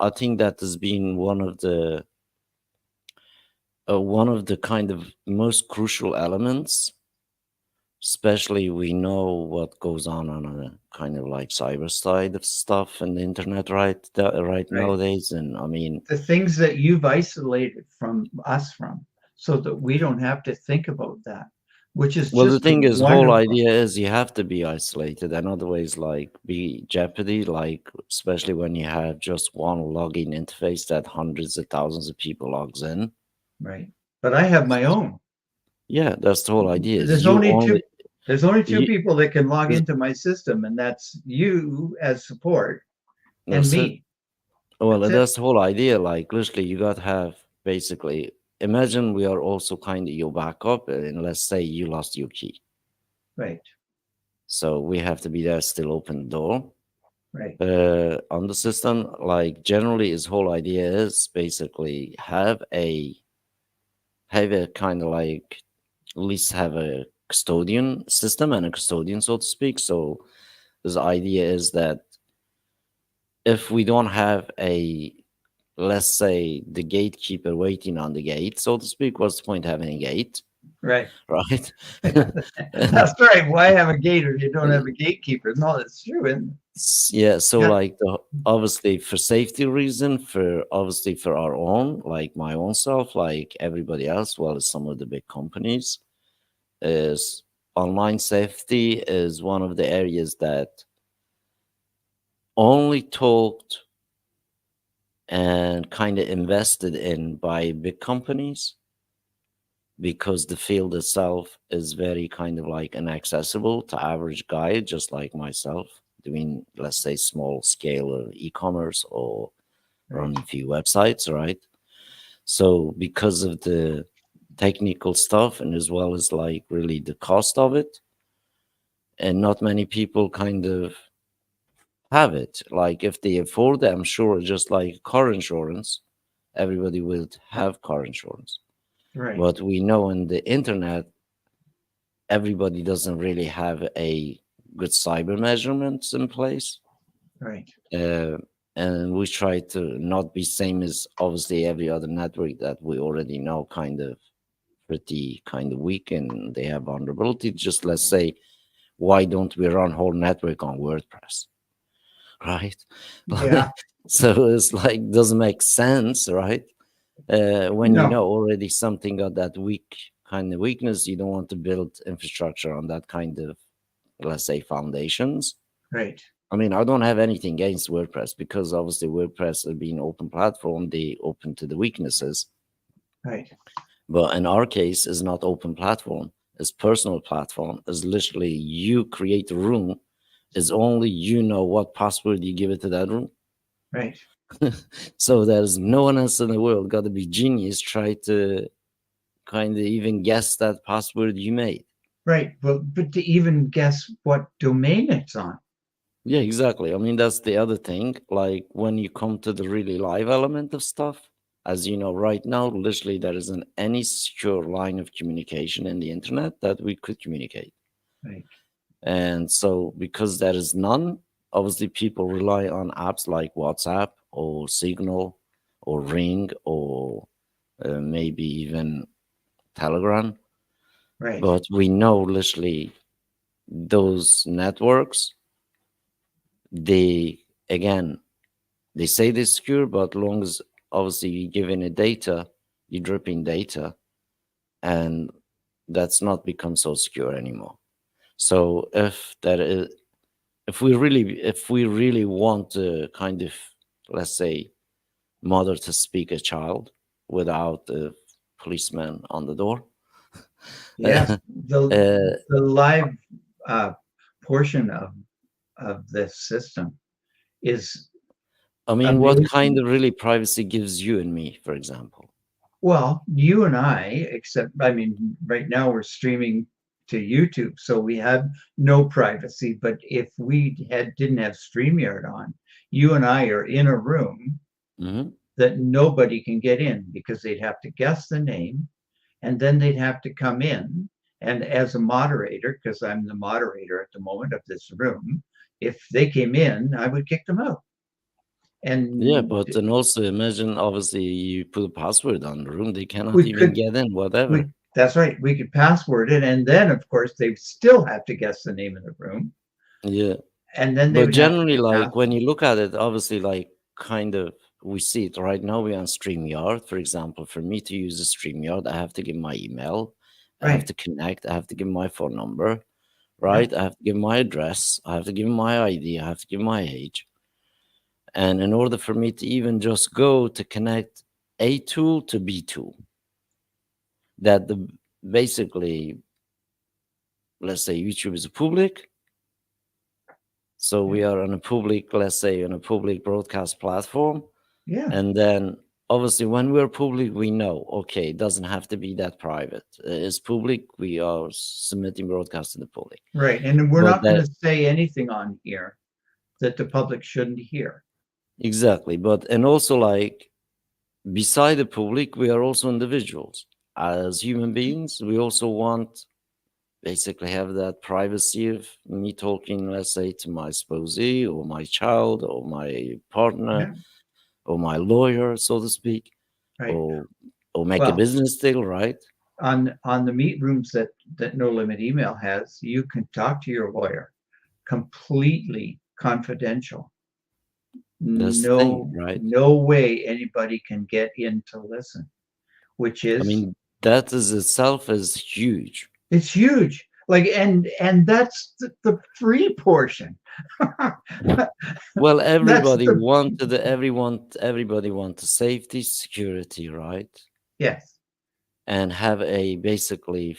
I think that has been one of the kind of most crucial elements, especially we know what goes on a kind of like cyber side of stuff and the internet right nowadays. And I mean, The things that you've isolated from us from, so that we don't have to think about that, which is well, the just thing is, whole wonderful. idea is you have to be isolated, and otherwise, like, be jeopardy, like, especially when you have just one login interface that hundreds of thousands of people logs in. Right. But I have my own. Yeah, that's the whole idea. Is There's you only only, two. There's only two you, people that can log there's- into my system, and that's you as support and that's it. me. Well, That's it. that's the whole idea. Like, literally, you got to have basically. Imagine we are also kind of your backup, and let's say you lost your key, Right. so we have to be there, still open the door. Right. On the system, like generally, his whole idea is basically have a kind of like at least have a custodian system and a custodian, so to speak. So his idea is that if we don't have a, let's say, the gatekeeper waiting on the gate, so to speak, what's the point of having a gate? Right. Right. That's right. Why have a gate if you don't have a gatekeeper? No, that's true. And Yeah, so Yeah. like obviously for safety reason, for obviously for our own, like my own self, like everybody else, well as some of the big companies, is online safety is one of the areas that only talked and kind of invested in by big companies, because the field itself is very kind of like inaccessible to average guy just like myself doing, let's say, small scale e-commerce or running a few websites, right? So because of the technical stuff and as well as like really the cost of it, and not many people kind of have it. Like if they afford it, I'm sure just like car insurance, everybody would have car insurance. right. But we know in the internet, everybody doesn't really have a good cyber measurements in place. Right. And we try to not be same as obviously every other network that we already know kind of pretty kind of weak and they have vulnerability. Just let's say, why don't we run whole network on WordPress? Right? Yeah. So it's like doesn't make sense, right? When you No. know already something got that weak kind of weakness, you don't want to build infrastructure on that kind of, let's say, foundations. Right. I mean, I don't have anything against WordPress because obviously WordPress being open platform, they open to the weaknesses. Right. But in our case, it's not open platform. It's personal platform. It's literally you create a room. It's only you know what password you give it to that room. Right. So there's no one else in the world got to be genius try to kind of even guess that password you made. Right. Well, but to even guess what domain it's on. Yeah, exactly. I mean, that's the other thing. Like when you come to the really live element of stuff, as you know, right now, literally there isn't any secure line of communication in the internet that we could communicate. Right. And so because there is none, obviously people rely on apps like WhatsApp or Signal or Ring or maybe even Telegram. Right. But we know literally those networks, they say they're secure, but long as obviously you're giving it data, you're dripping data, and that's not become so secure anymore. So if we really want to kind of, let's say, mother to speak a child without a policeman on the door. Yes, the Uh, the live portion of this system is I mean, what amazing. kind of really privacy gives you and me, for example? Well, you and I, except, I mean, right now we're streaming to YouTube, so we have no privacy. But if we didn't have StreamYard on, you and I are in a room Hmm. that nobody can get in because they'd have to guess the name, and then they'd have to come in. And as a moderator, because I'm the moderator at the moment of this room, if they came in, I would kick them out. And Yeah, but then also imagine, obviously, you put a password on the room, they cannot we even could, get in, whatever. that's right, we could password it, and then of course they still have to guess the name of the room, Yeah. and then they But would have to generally, get like when you look at it, obviously, like kind of we see it right now. We're on StreamYard, for example. For me to use a StreamYard, I have to give my email, I have right. to connect, I have to give my phone number, right? I have to give my address, I have to give my ID, I have to give my age. And in order for me to even just go to connect A tool to B tool, that the basically, let's say YouTube is a public. So we are on a public, let's say, on a public broadcast platform. Yeah, And then obviously when we're public, we know, okay, it doesn't have to be that private. It's public, we are submitting broadcast to the public. right. And we're But not going that to say anything on here that the public shouldn't hear. exactly. But and also like beside the public, we are also individuals. As human beings, we also want basically have that privacy of me talking, let's say, to my spousee or my child or my partner Yeah, or my lawyer, so to speak, right. or make a Well, business deal, right? on the meet rooms that No Limit Email has, you can talk to your lawyer completely confidential. That's the thing, No, right? no way anybody can get in to listen, which I is, mean, that is itself is huge. it's huge. Like, and that's the free portion. Well, That's the, everybody wanted safety, security, right? yes, And have a basically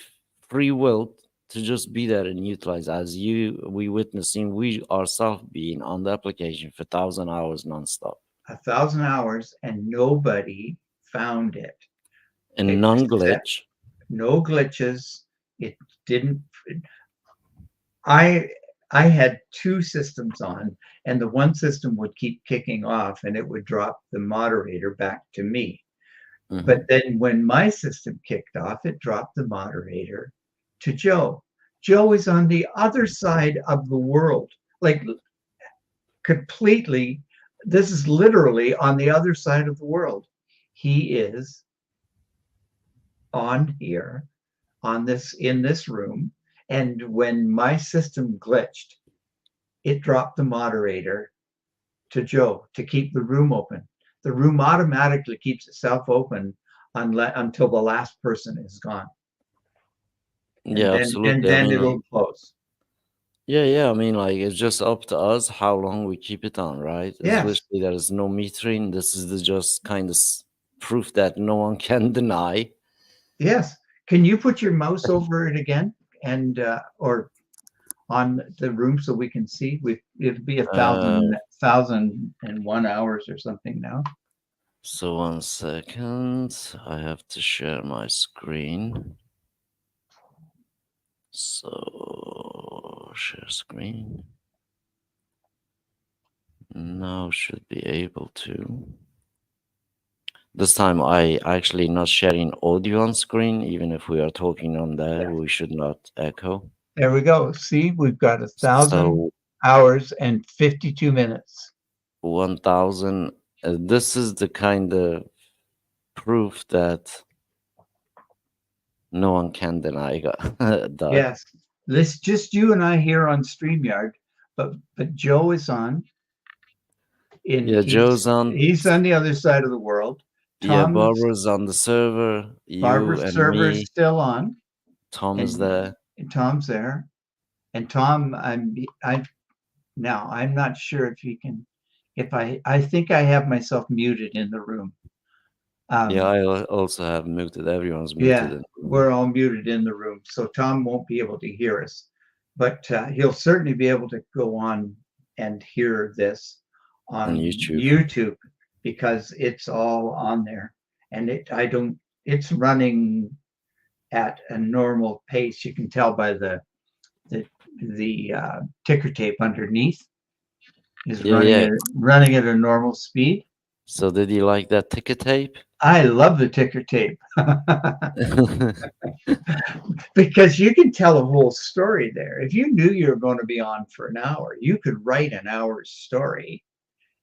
free will to just be there and utilize. As we witnessing, we ourselves being on the application for 1,000 hours nonstop. 1,000 hours and nobody found it. And Except non-glitch. no glitches. It didn't. I had two systems on, and the one system would keep kicking off, and it would drop the moderator back to me. Mhm. But then when my system kicked off, it dropped the moderator to Joe. Joe is on the other side of the world, like completely. This is literally on the other side of the world. He is on here, on this, in this room. And when my system glitched, it dropped the moderator to Joe to keep the room open. The room automatically keeps itself open until the last person is gone. And Yeah, then, absolutely. and then I mean, it'll like, close. yeah. I mean, like, it's just up to us how long we keep it on, right? It's Yes, literally there is no metering. This is the just kind of proof that no one can deny. yes. Can you put your mouse over it again and or on the room so we can see? It'll be 1,001 hours or something now. So 1 second, I have to share my screen. So share screen. Now should be able to. This time I actually not sharing audio on screen, even if we are talking on there, we should not echo. There we go. See, we've got 1,000 So hours and 52 minutes. 1,000. This is the kind of proof that no one can deny. Doug. Yes, this just you and I here on StreamYard, but Joe is on. Yeah, Joe's on. He's on the other side of the world. Yeah, Tom's- Barbara's on the server. You Barbara's and server is me. still on. Tom is And- there. And Tom's there. And Tom, I'm not sure if you can, if I think I have myself muted in the room. Yeah, I also have muted. Everyone's muted. Yeah, in the room. we're all muted in the room, so Tom won't be able to hear us, but he'll certainly be able to go on and hear this on YouTube because it's all on there, and it's running at a normal pace. You can tell by the ticker tape underneath is running at a normal speed. So did you like that ticker tape? I love the ticker tape because you can tell a whole story there. If you knew you were going to be on for an hour, you could write an hour's story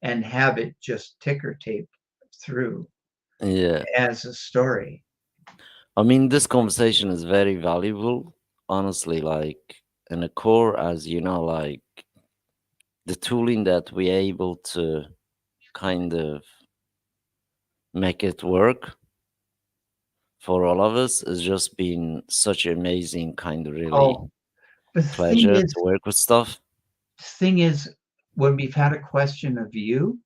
and have it just ticker tape through Yeah. as a story. I mean, this conversation is very valuable, honestly. Like, in the core, as you know, like the tooling that we're able to kind of make it work for all of us has just been such an amazing kind of really The pleasure to work with stuff. Thing is, when we've had a question of you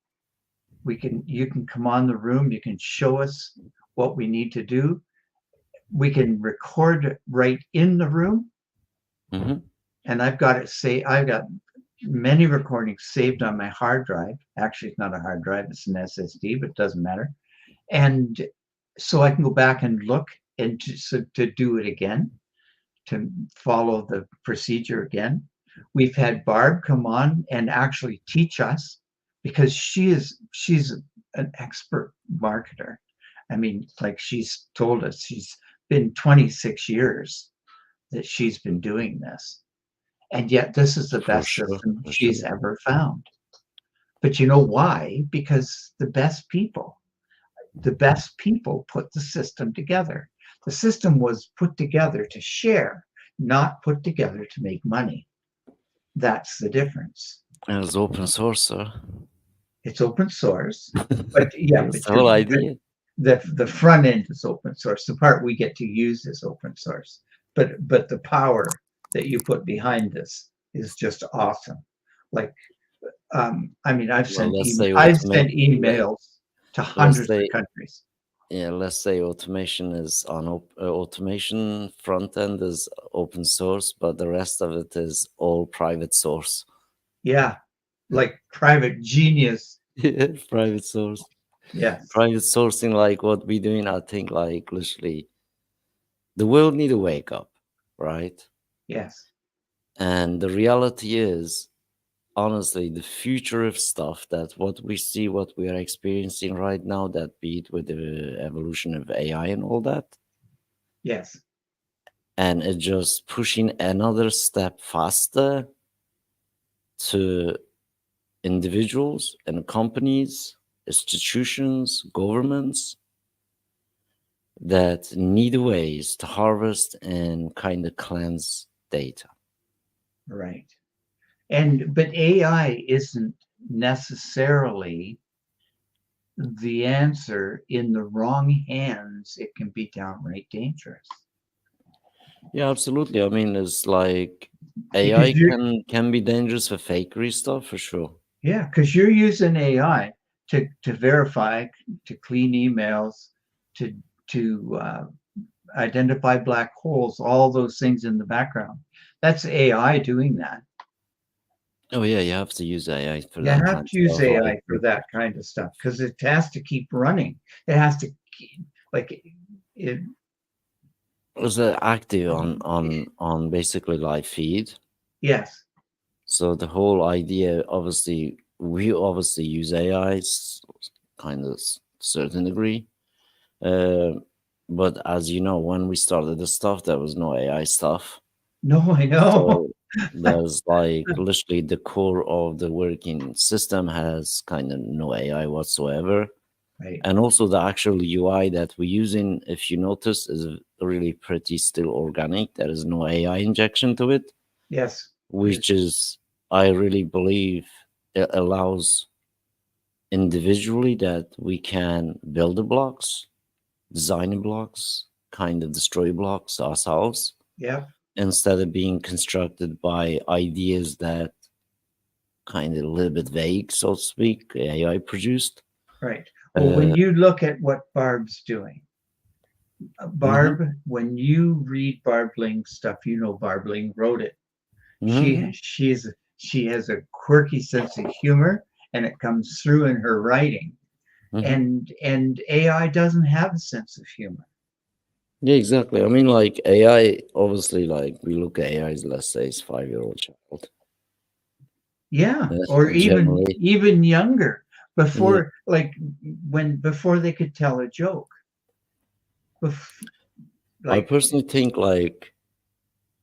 can come on the room, you can show us what we need to do. We can record right in the room. Mhm. And I've got many recordings saved on my hard drive. Actually, it's not a hard drive, it's an SSD, but it doesn't matter. And so I can go back and look and to do it again, to follow the procedure again. We've had Barb come on and actually teach us because she's an expert marketer. I mean, like she's told us she's been 26 years that she's been doing this. And yet this is the best system she's ever found. But you know why? Because the best people put the system together. The system was put together to share, not put together to make money. That's the difference. And it's open source, sir. It's open source, but yeah, That's the whole idea. The front end is open source. The part we get to use is open source. But the power that you put behind this is just awesome. Like, I mean, I've sent emails to hundreds of countries. Yeah, let's say automation is on automation front end is open source, but the rest of it is all private source. Yeah, like private genius. Yeah, private source. Yeah, private sourcing, like what we're doing. I think, like literally, the world need to wake up, right? Yes. And the reality is, honestly, the future of stuff, that what we see, what we are experiencing right now, that be it with the evolution of AI and all that. Yes. And it's just pushing another step faster to individuals and companies, institutions, governments that need ways to harvest and kind of cleanse data. Right. But AI isn't necessarily the answer. In the wrong hands, it can be downright dangerous. Yeah, absolutely. I mean, it's like AI can be dangerous for fakery stuff, for sure. Yeah, because you're using AI to verify, to clean emails, to identify black holes, all those things in the background. That's AI doing that. Oh yeah, you have to use AI for that. You have to use AI for that kind of stuff because it has to keep running. It has to keep, like it. Was active on basically live feed? Yes. So the whole idea, obviously, we obviously use AI, kind of certain degree. But as you know, when we started the stuff, there was no AI stuff. No, I know. So there's like literally the core of the working system has kind of no AI whatsoever. Right. And also the actual UI that we're using, if you notice, is really pretty still organic. There is no AI injection to it. Yes. Which is, I really believe, it allows individually that we can build the blocks, design the blocks, kind of destroy blocks ourselves. Yeah. instead of being constructed by ideas that kind of a little bit vague, so to speak, AI produced. Right. Well, when you look at what Barb's doing, Barb, when you read Barb Ling's stuff, you know Barb Ling wrote it. Mhm. She has a quirky sense of humor, and it comes through in her writing. Mhm. And AI doesn't have a sense of humor. Yeah, exactly. I mean, like AI, obviously, like we look at AI as, let's say, it's 5-year-old child. Yeah, or Generally, even younger, yeah. before they could tell a joke. Bef- I like personally think like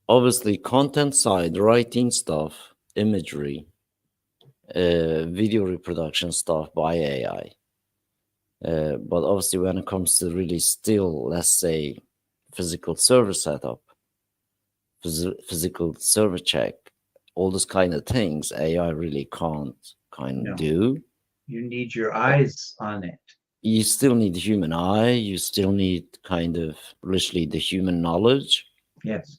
obviously content side, writing stuff, imagery, video reproduction stuff by AI. But obviously, when it comes to really still, let's say, physical server setup, physical server check, all those kind of things, AI really can't kind of no, do. you need your eyes on it. You still need the human eye. You still need kind of literally the human knowledge Yes.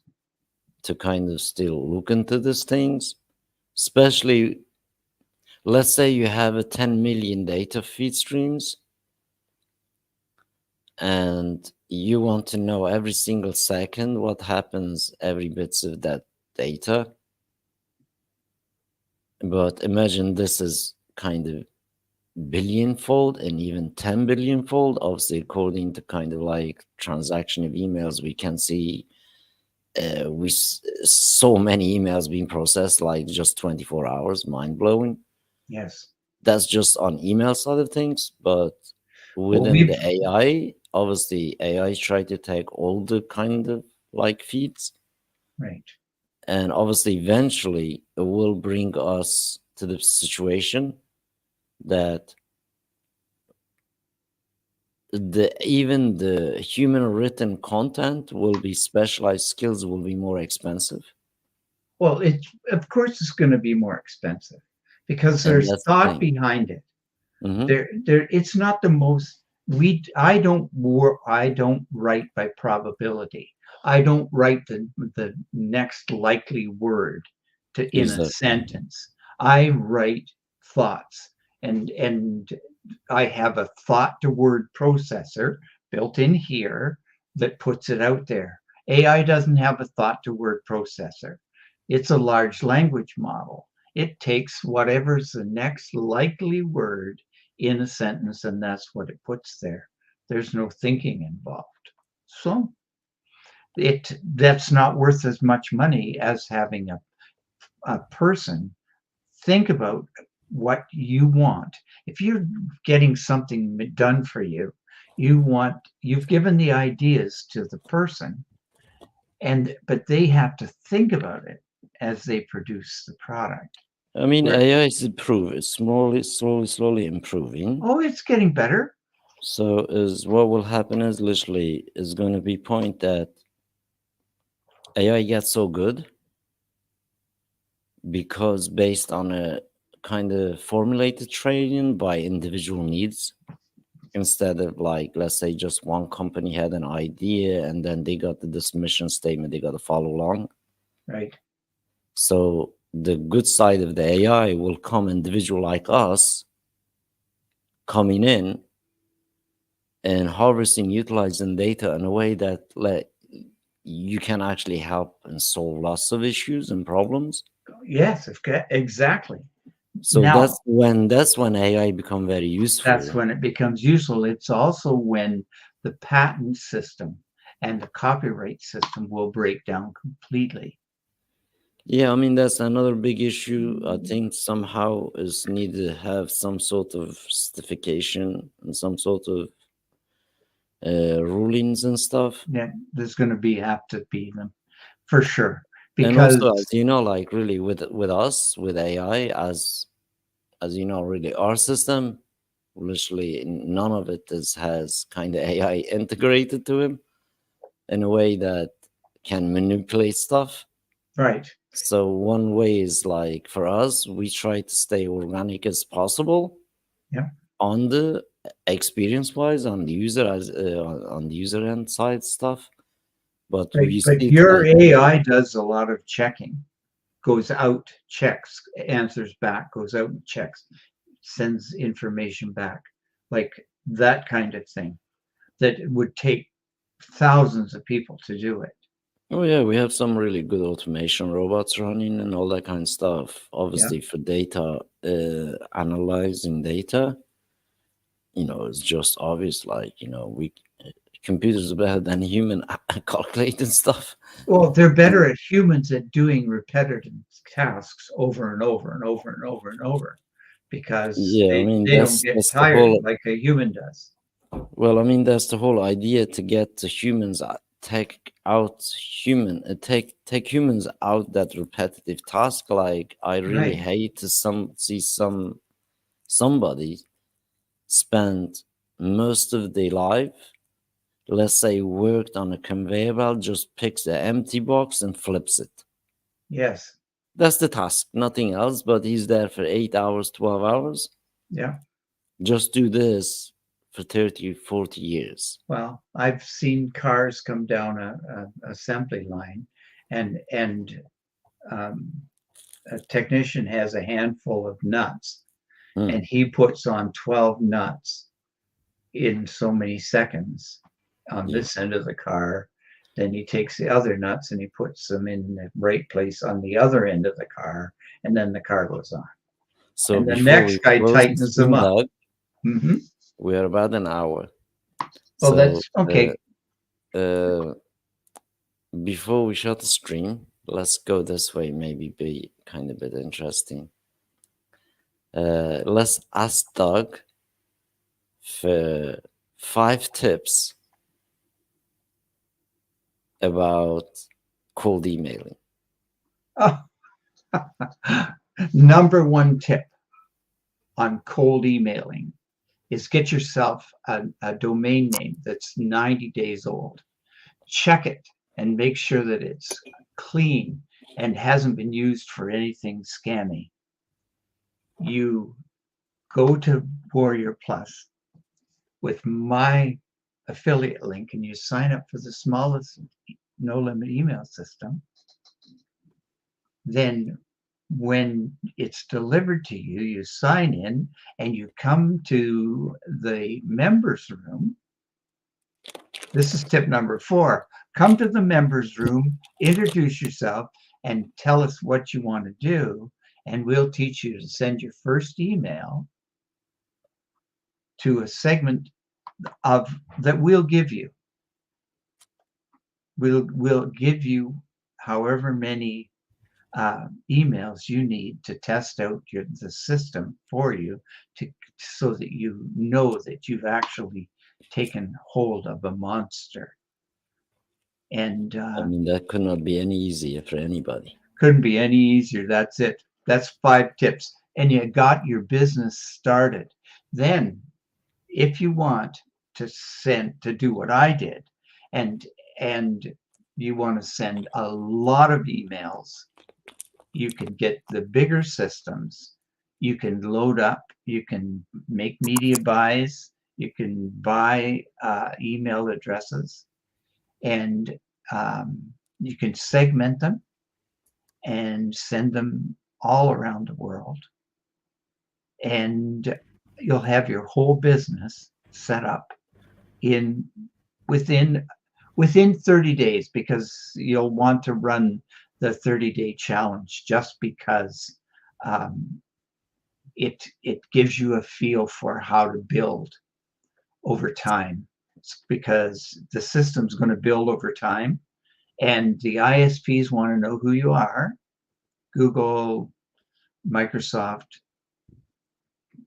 to kind of still look into these things. Especially, let's say you have a 10 million data feed streams and you want to know every single second what happens every bits of that data. But imagine this is kind of billionfold and even 10 billion fold. Obviously, according to kind of like transaction of emails, we can see so many emails being processed like just 24 hours, mind blowing. Yes. That's just on email side of things, but Well, within the AI, obviously AI try to take all the kind of like feeds, right. and obviously eventually it will bring us to the situation that even the human written content will be specialized skills will be more expensive. Well, of course it's going to be more expensive because And there's that's the thought thing. behind it. Hmm. It's not the most I don't write by probability. I don't write the next likely word in a Exactly. sentence. I write thoughts, and I have a thought to word processor built in here that puts it out there. AI doesn't have a thought to word processor. It's a large language model. It takes whatever's the next likely word in a sentence, and that's what it puts there. There's no thinking involved. So that's not worth as much money as having a person think about what you want. If you're getting something done for you, you've given the ideas to the person, but they have to think about it as they produce the product. I mean, Where, AI is improving, slowly improving. oh, it's getting better. So is what will happen is literally is going to be point that AI gets so good because based on a kind of formulated training by individual needs instead of like let's say just one company had an idea and then they got this mission statement they got to follow along. Right. So the good side of the AI will come individual like us coming in and harvesting, utilizing data in a way that you can actually help and solve lots of issues and problems. Yes, exactly. So Now, that's when AI become very that's useful. when it becomes useful. It's also when the patent system and the copyright system will break down completely. Yeah, I mean that's another big issue. I think somehow is need to have some sort of certification and some sort of rulings and stuff. Yeah, there's going to have to be them for sure And also, as because you know, like really with us with AI, as you know, really our system, literally none of it has kind of AI integrated to him in a way that can manipulate stuff. right. So one way is like for us, we try to stay organic as possible Yeah. on the experience wise on the user on the user end side stuff, But Right, we but see your like, AI does a lot of checking, goes out, checks, answers back, goes out and checks, sends information back, like that kind of thing that would take thousands of people to do it. oh yeah, we have some really good automation robots running and all that kind of stuff. Yeah, Obviously, for data, analyzing data, it's just obvious. Like, we computers are better than human at calculating stuff. well, they're better at humans at doing repetitive tasks over and over and over and over and over because Yeah, I they, mean they don't that's get that's the tired whole. like a human does. Well, I mean that's the whole idea to get the humans take humans out that repetitive task. Like I really Right. hate to see somebody spend most of their life, let's say, worked on a conveyor belt, just picks the empty box and flips it. Yes. That's the task, nothing else. But he's there for 8 hours, 12 hours. Yeah. Just do this for 30, 40 years. Well, I've seen cars come down a assembly line, and a technician has a handful of nuts, Hmm. and he puts on 12 nuts in so many seconds on Yeah. this end of the car. Then he takes the other nuts and he puts them in the right place on the other end of the car, and then the car goes on. So And the before we next guy close the tightens them stream, up. Doug, Mhm. we are about an hour. Well, So that's okay. before we shut the stream, let's go this way. Maybe be kind of bit interesting. Let's ask Doug for 5 tips about cold emailing. Oh. Number one tip on cold emailing is get yourself a domain name that's 90 days old. Check it and make sure that it's clean and hasn't been used for anything scammy. You go to Warrior Plus with my affiliate link and you sign up for the smallest no limit email system. Then when it's delivered to you, you sign in and you come to the members room. This is tip number 4. Come to the members room, introduce yourself, and tell us what you want to do. And we'll teach you to send your first email to a segment that we'll give you. We'll give you however many emails you need to test out the system for you so that you know that you've actually taken hold of a monster. And I mean, that could not be any easier for anybody. couldn't be any easier. That's it. That's 5 tips. And you got your business started. Then, if you want to do what I did, and you want to send a lot of emails, you can get the bigger systems. You can load up, you can make media buys, you can buy email addresses, and you can segment them and send them all around the world. And you'll have your whole business set up within 30 days, because you'll want to run the 30-day challenge just because it gives you a feel for how to build over time. It's because the system's going to build over time, and the ISPs want to know who you are. Google, Microsoft,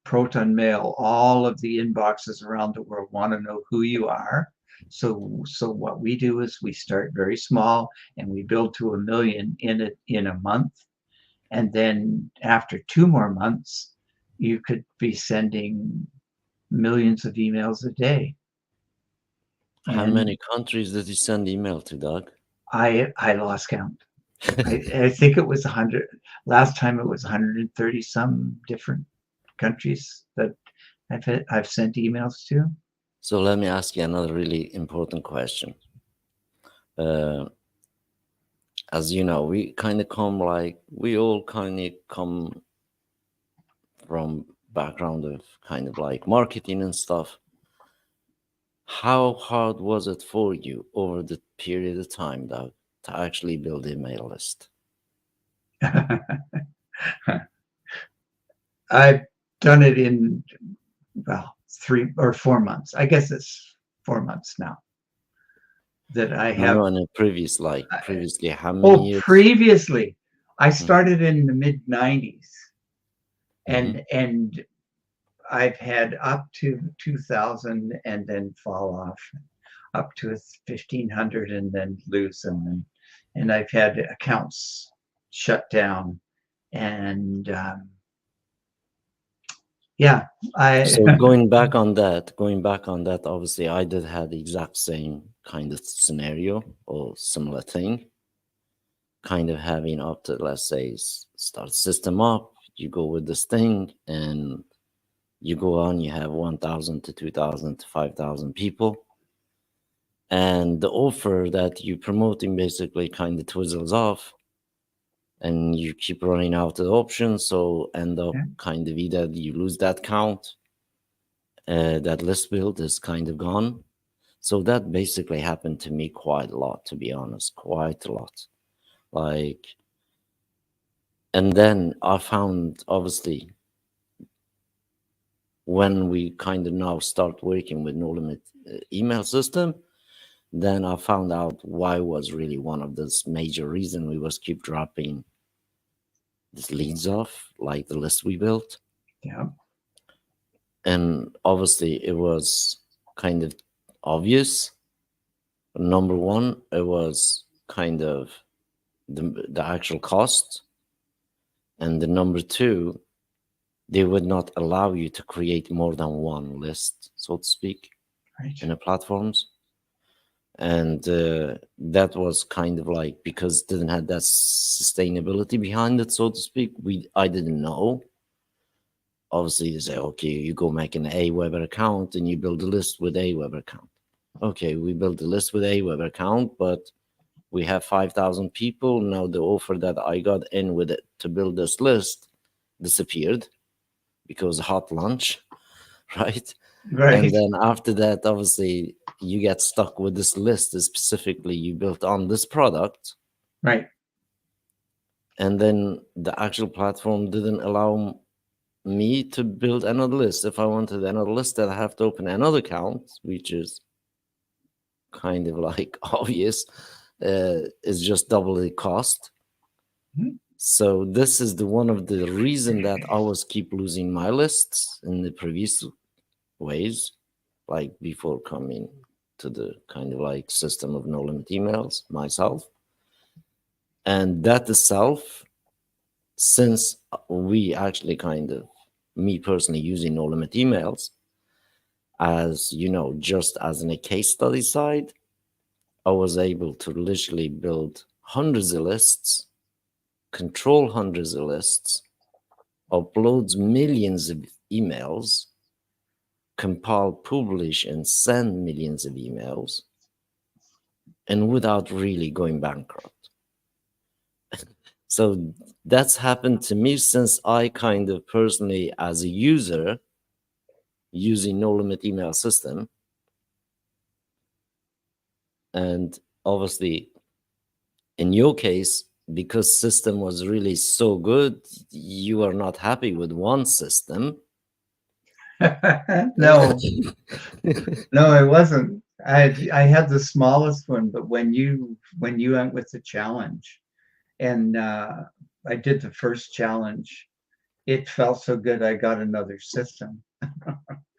Proton Mail, all of the inboxes around the world want to know who you are. So what we do is we start very small and we build to 1 million in a month. And then after 2 more months, you could be sending millions of emails a day. How And many countries did you send email to, Doug? I lost count. I think it was 100. Last time it was 130 some different countries that I've sent emails to. So let me ask you another really important question. uh, as you know, we all kind of come from background of kind of like marketing and stuff. How hard was it for you over the period of time, though, to actually build a email list? I've done it in, well, 3 or 4 months. I guess it's 4 months now that I have. No, in a previously, how many years? Previously, I started in the mid 90s, and I've had up to 2000 and then fall off, up to 1500 and then lose them, and I've had accounts shut down, and yeah, So going back on that, obviously I did have the exact same kind of scenario or similar thing. Kind of having up to, let's say, start system up, you go with this thing and you go on, you have 1,000 to 2,000 to 5,000 people. And the offer that you're promoting basically kind of twizzles off and you keep running out of options. So end up kind of either you lose that count, that list build is kind of gone. So that basically happened to me quite a lot, to be honest, quite a lot. Like, and then I found, obviously, when we kind of now start working with No Limit email system, then I found out why was really one of this major reason we was keep dropping this leads off, like the list we built. Yeah. And obviously it was kind of obvious. Number one, it was kind of the actual cost. And the number two, they would not allow you to create more than one list, so to speak, in the platforms. And that was kind of like, because it didn't have that sustainability behind it, so to speak. I didn't know. Obviously, they say, okay, you go make an Aweber account and you build a list with Aweber account. Okay, we built a list with Aweber account, but we have 5,000 people. Now the offer that I got in with it to build this list disappeared because hot lunch, right? Right. And then after that, obviously, you get stuck with this list specifically you built on this product. Right. And then the actual platform didn't allow me to build another list. If I wanted another list, then I have to open another account, which is kind of like obvious. It's just double the cost. Mhm. So this is one of the reason that I was keep losing my lists in the previous ways, like before coming to the kind of like system of No Limit emails myself. And that itself, since we actually kind of, me personally using No Limit emails, as you know, just as in a case study side, I was able to literally build hundreds of lists, control hundreds of lists, uploads millions of emails, compile, publish, and send millions of emails, and without really going bankrupt. So that's happened to me since I kind of personally, as a user, using No Limit email system. And obviously, in your case, because system was really so good, you are not happy with one system. No, no, it wasn't. I had the smallest one, but when you went with the challenge, and I did the first challenge, it felt so good. I got another system,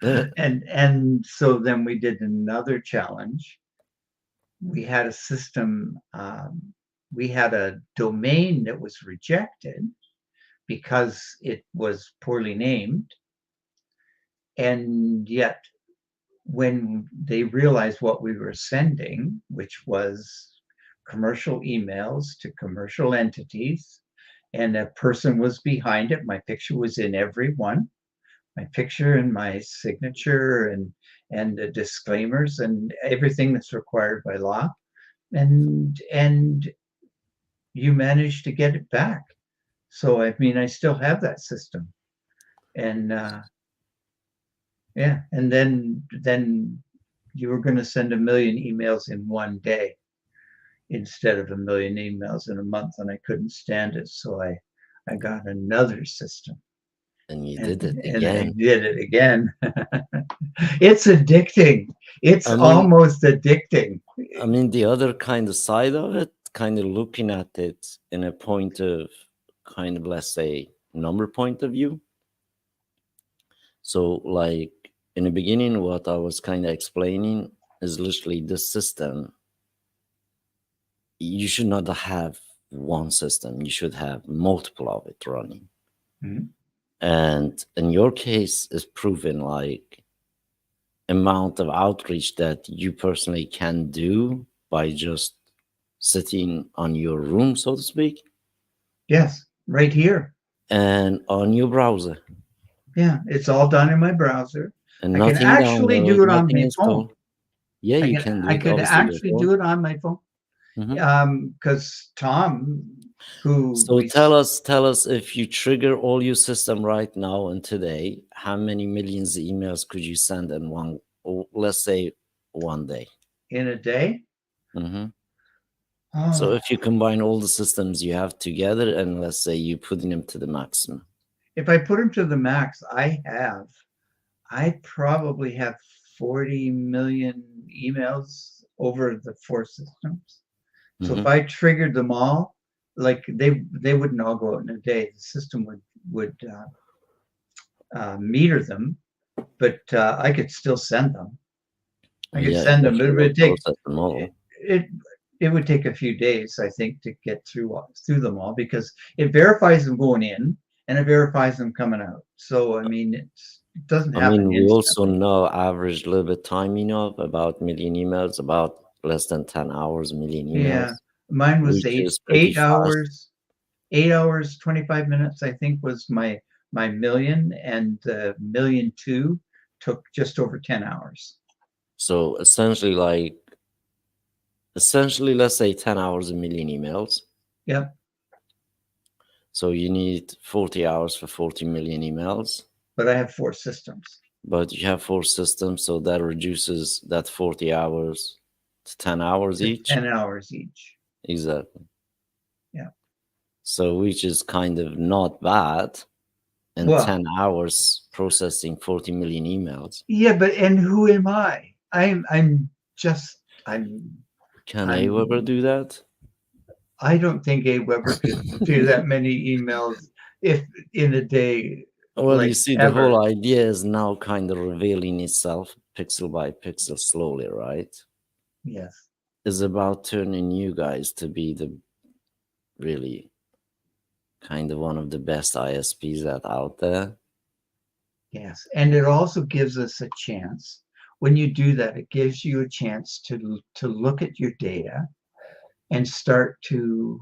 Yeah. and so then we did another challenge. We had a system. We had a domain that was rejected because it was poorly named, and yet when they realized what we were sending, which was commercial emails to commercial entities, and a person was behind it. My picture was in every one, my picture and my signature and the disclaimers and everything that's required by law. and you managed to get it back. So I mean, I still have that system, and yeah, and then you were going to send 1,000,000 emails in one day instead of 1,000,000 emails in a month, and I couldn't stand it, so I got another system, And you and did it and I again. did it again. It's addicting. It's I mean, almost addicting. I mean, the other kind of side of it, kind of looking at it in a point of kind of, let's say, number point of view. So, like in the beginning, what I was kind of explaining is literally this system. You should not have one system, you should have multiple of it running. Mhm. And in your case, is proven like amount of outreach that you personally can do by just sitting on your room, so to speak, Yes, right here. and on your browser, Yeah, it's all done in my browser. and I can nothing actually download, do it on nothing my phone. installed. Yeah, you can do I it could obviously your actually phone. do it on my phone. Mhm. Because Tom, who So we tell us if you trigger all your system right now and today, how many millions of emails could you send in one, or let's say one day? in a day. hmm So Oh, if you combine all the systems you have together, and let's say you're putting them to the maximum, if I put them to the max, I probably have 40 million emails over the 4 systems. So if Mhm. I triggered them all, like they wouldn't all go out in a day. The system would meter them, but I could still send them. I could Yeah, send them. especially It about would take process and all. it it would take a few days, I think, to get through them all because it verifies them going in and it verifies them coming out. So I mean, it doesn't I happen mean, we also instantly. know average little bit timing of about million emails, about less than 10 hours, million Yeah, emails, mine was which is pretty eight fast. hours, 8 hours, 25 minutes, I think was my million, and the 1,000,002 took just over 10 hours. So essentially, let's say 10 hours, a million emails. Yep, So you need 40 hours for 40 million emails, but I have 4 systems. but you have 4 systems, so that reduces that 40 hours to 10 hours To each. 10 hours each. Exactly. Yeah. So which is kind of not bad. In Well, 10 hours processing 40 million emails. yeah, but and who am I? I'm just Can Aweber I'm do that? I don't think Aweber could do that many emails if in a day, Well, you like see, the ever. whole idea is now kind of revealing itself pixel by pixel slowly, right? Yes. It's about turning you guys to be the really kind of one of the best ISPs that out there. Yes. And it also gives us a chance. When you do that, it gives you a chance to look at your data and start to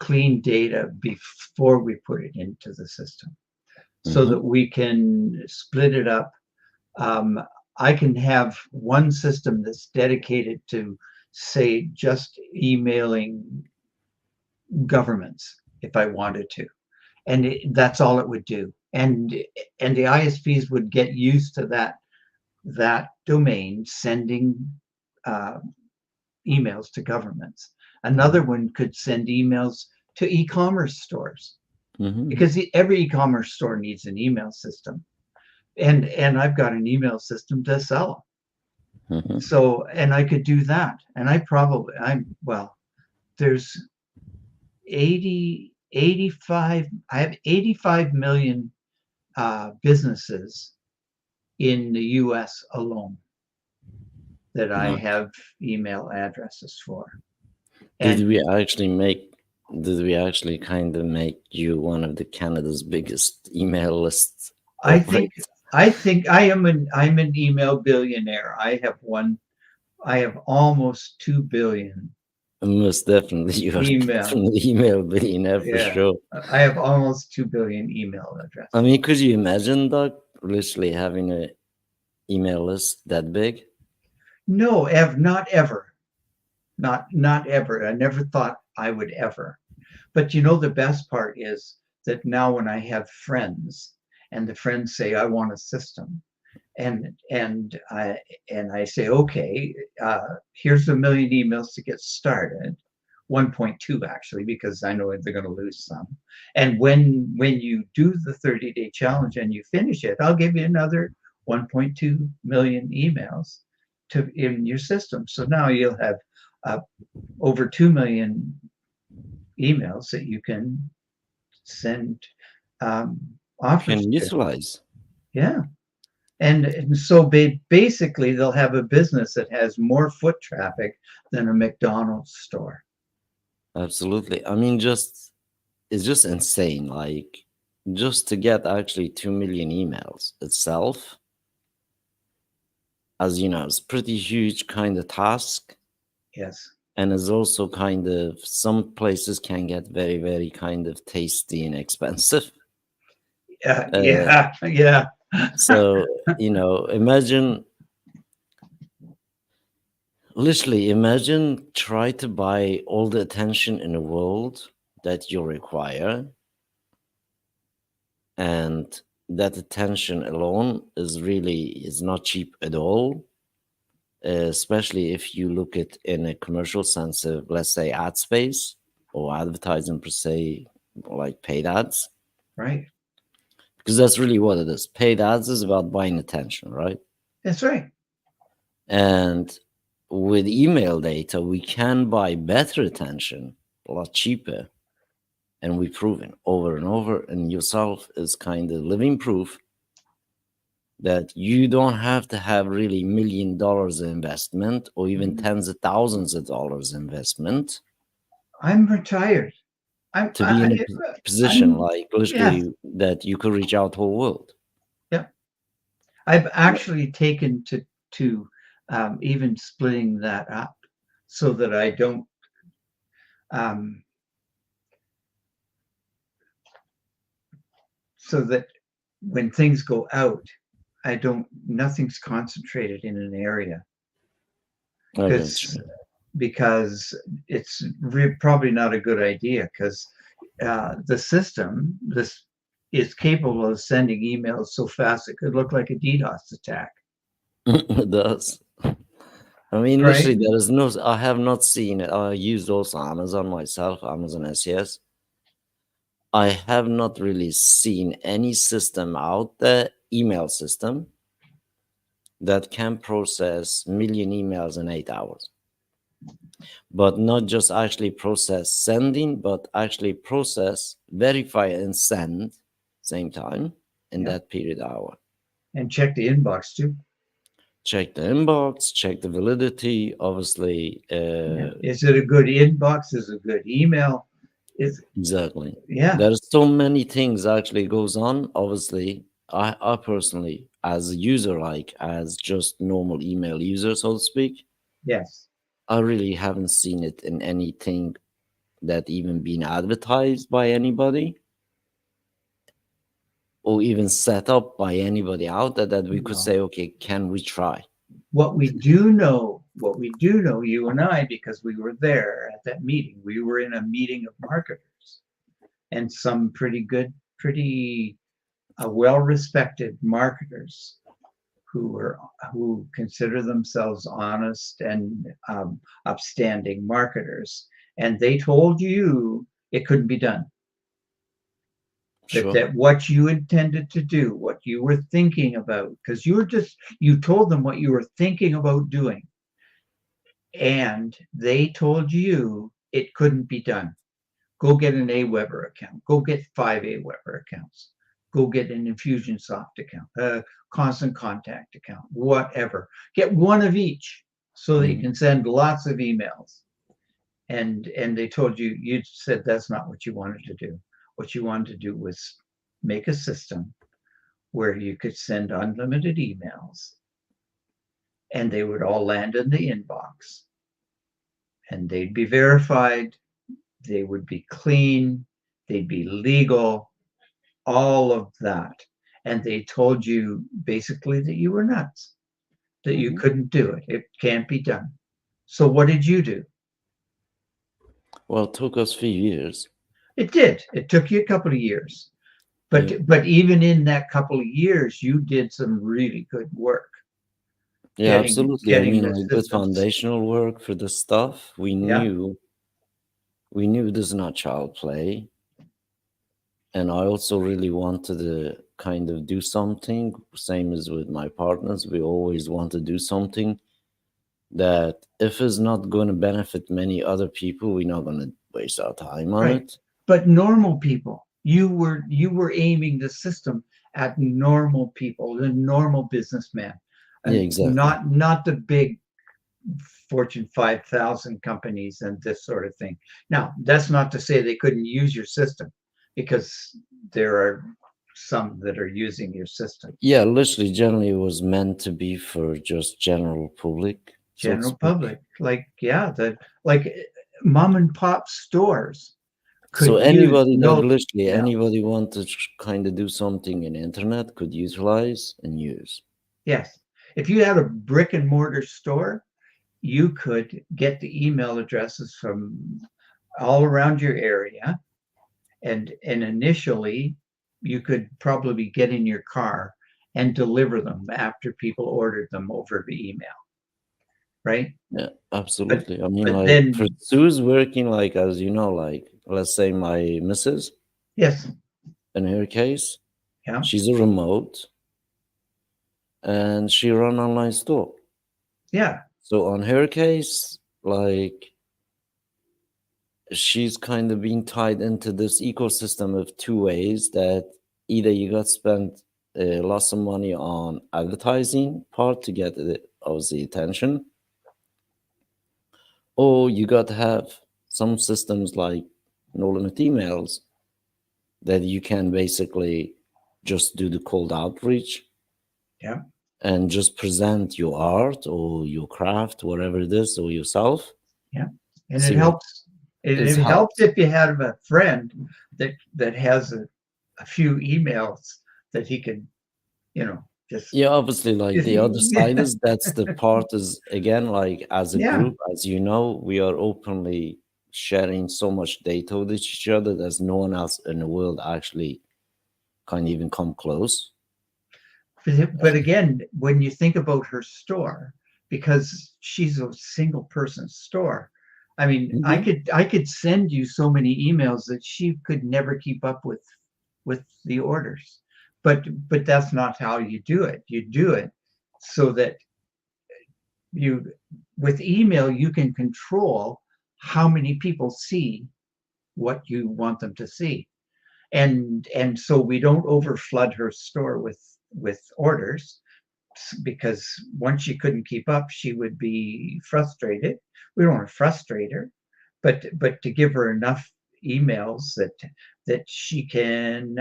clean data before we put it into the system so Mhm. that we can split it up. I can have one system that's dedicated to, say, just emailing governments if I wanted to, and that's all it would do. And the ISPs would get used to that domain sending uh, emails to governments. Another one could send emails to e-commerce stores Mhm. because every e-commerce store needs an email system, and I've got an email system to sell. Mhm. So, and I could do that, and there's 85. I have 85 million businesses in the US alone that I Nice. have email addresses for. Did And we actually kind of make you one of the Canada's biggest email lists I think operators? I'm an email billionaire. I have almost 2 billion Most definitely, you are email. definitely email billionaire for Yeah, sure. I have almost 2 billion email addresses. I mean, could you imagine, Doug, literally having an email list that big? No, not ever. Not ever. I never thought I would ever. But you know, the best part is that now when I have friends and the friends say, I want a system, and I say, okay, here's 1,000,000 emails to get started. 1.2 actually, because I know they're going to lose some. And when you do the 30-day challenge and you finish it, I'll give you another 1.2 million emails in your system. So now you'll have over 2 million emails that you can send offers Can to. utilize. Yeah. And so basically they'll have a business that has more foot traffic than a McDonald's store. Absolutely. I mean, it's just insane. Like, just to get actually 2 million emails itself, as you know, it's pretty huge kind of task. Yes. And it's also kind of, some places can get very, very kind of tasty and expensive. Yeah. So, imagine, literally, imagine try to buy all the attention in the world that you require. And that attention alone is not cheap at all. Especially if you look at in a commercial sense of, let's say, ad space or advertising per se, like paid ads. Right. Because that's really what it is. Paid ads is about buying attention, right? That's right. And with email data, we can buy better attention a lot cheaper. And we've proven over and over, and yourself is kind of living proof that you don't have to have really $1 million investment or even tens of thousands of dollars investment I'm retired. to be in a position like literally that you could reach out to the whole world. Yeah. I've actually taken to even splitting that up so that I don't so that when things go out, nothing's concentrated in an area. Because it's probably not a good idea, because the system is capable of sending emails so fast it could look like a DDoS attack. It does. I mean, Right? literally, I have not seen it. I used also Amazon myself, Amazon SES. I have not really seen any system out there, email system, that can process 1 million emails in 8 hours. But not just actually process sending, but actually process, verify, and send same time in that period hour. And check the inbox too. Check the inbox, check the validity, obviously. Is it a good inbox? Is it a good email? Exactly. Yeah. There's so many things actually goes on. Obviously, I personally, as a user, like as just normal email user, so to speak. Yes. I really haven't seen it in anything that even been advertised by anybody or even set up by anybody out there that we could say, okay, can we try? What we do know, you and I, because we were there at that meeting, we were in a meeting of marketers and some pretty well-respected marketers who consider themselves honest and upstanding marketers, and they told you it couldn't be done. Sure. That what you intended to do, what you were thinking about, because you told them what you were thinking about doing, and they told you it couldn't be done. Go get an Aweber account. Go get 5 Aweber accounts. Go get an Infusionsoft account, a Constant Contact account, whatever. Get one of each so that you can send lots of emails. And they told you said that's not what you wanted to do. What you wanted to do was make a system where you could send unlimited emails and they would all land in the inbox and they'd be verified. They would be clean. They'd be legal, all of that. And they told you basically that you were nuts, that you couldn't do it. It can't be done. So what did you do? Well, it took us a few years. It did. It took you a couple of years. But Yeah. but even in that couple of years, you did some really good work. Yeah, Getting- absolutely. I getting mean, the like good systems. foundational work for the stuff. Yeah. We knew this is not child play. And I also really wanted to kind of do something, same as with my partners. We always want to do something that if it's not going to benefit many other people, we're not going to waste our time on Right. it. But normal people, you were aiming the system at normal people, the normal businessman, and Yeah, exactly. not the big Fortune 5,000 companies and this sort of thing. Now, that's not to say they couldn't use your system, because there are some that are using your system. Yeah, literally, generally, it was meant to be for just general public. so to General speak. public, like mom and pop stores. So could use anybody that no- literally yeah. anybody want to kind of do something in internet could utilize and use. Yes. If you had a brick and mortar store, you could get the email addresses from all around your area. And initially, you could probably get in your car and deliver them after people ordered them over the email. Right? Yeah, absolutely. I mean, but like then- for Sue's working, like as you know, like let's say my missus, Yes. in her case, Yeah. she's a remote and she run online store. Yeah. So on her case, like she's kind of being tied into this ecosystem of two ways, that either you got spent lots of money on advertising part to get obviously attention, or you got to have some systems like no limit emails that you can basically just do the cold outreach. Yeah. And just present your art or your craft, whatever it is, or yourself. And See it what- helps. It It's helps if you have a friend that has a few emails that he can, just Yeah, obviously, like the other Yeah. side is that's the part is again, like as a Yeah. group, as you know, we are openly sharing so much data with each other that no one else in the world actually can't even come close. But again, when you think about her store, because she's a single person store, I mean, I could send you so many emails that she could never keep up with the orders. But that's not how you do it. You do it so that with email, you can control how many people see what you want them to see. And so we don't overflood her store with orders, because once she couldn't keep up, she would be frustrated. We don't want to frustrate her, but to give her enough emails that she can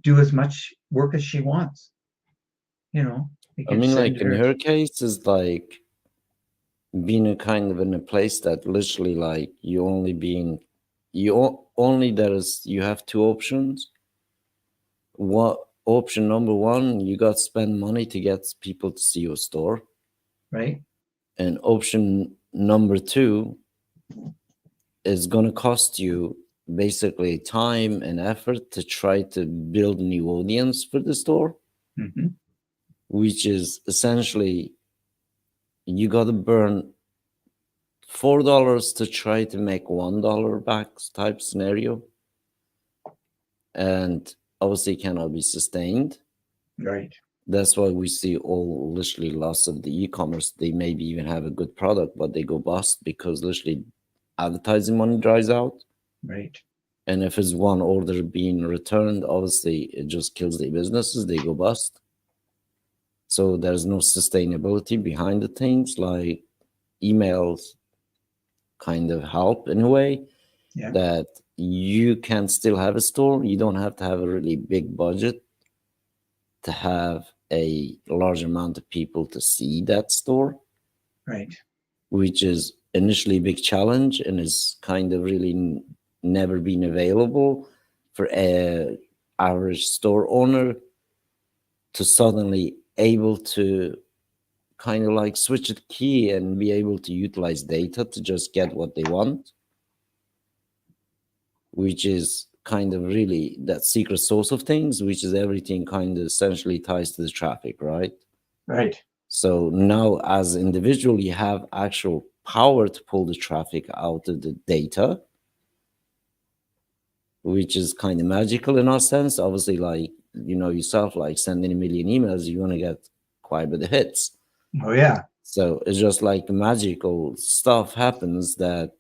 do as much work as she wants. We I can mean, send like in her case, is like being a kind of in a place that literally like you have two options. What option number one, you got to spend money to get people to see your store, right. and option number two is going to cost you basically time and effort to try to build a new audience for the store, Mhm. which is essentially you got to burn $4 to try to make $1 back type scenario, and obviously cannot be sustained. Right. That's why we see all literally loss of the e-commerce. They maybe even have a good product, but they go bust because literally advertising money dries out. Right. And if it's one order being returned, obviously it just kills their businesses. They go bust. So there's no sustainability behind the things. Like emails kind of help in a way Yeah. that you can still have a store. You don't have to have a really big budget to have a large amount of people to see that store, Right. which is initially a big challenge and is kind of really never been available for a average store owner to suddenly able to kind of like switch the key and be able to utilize data to just get what they want. which is kind of really that secret source of things, which is everything kind of essentially ties to the traffic, right? Right. So now as individual, you have actual power to pull the traffic out of the data, which is kind of magical in our sense. Obviously, like, you know, yourself, like sending a million emails, you want to get quite a bit of hits. Oh yeah. So it's just like magical stuff happens that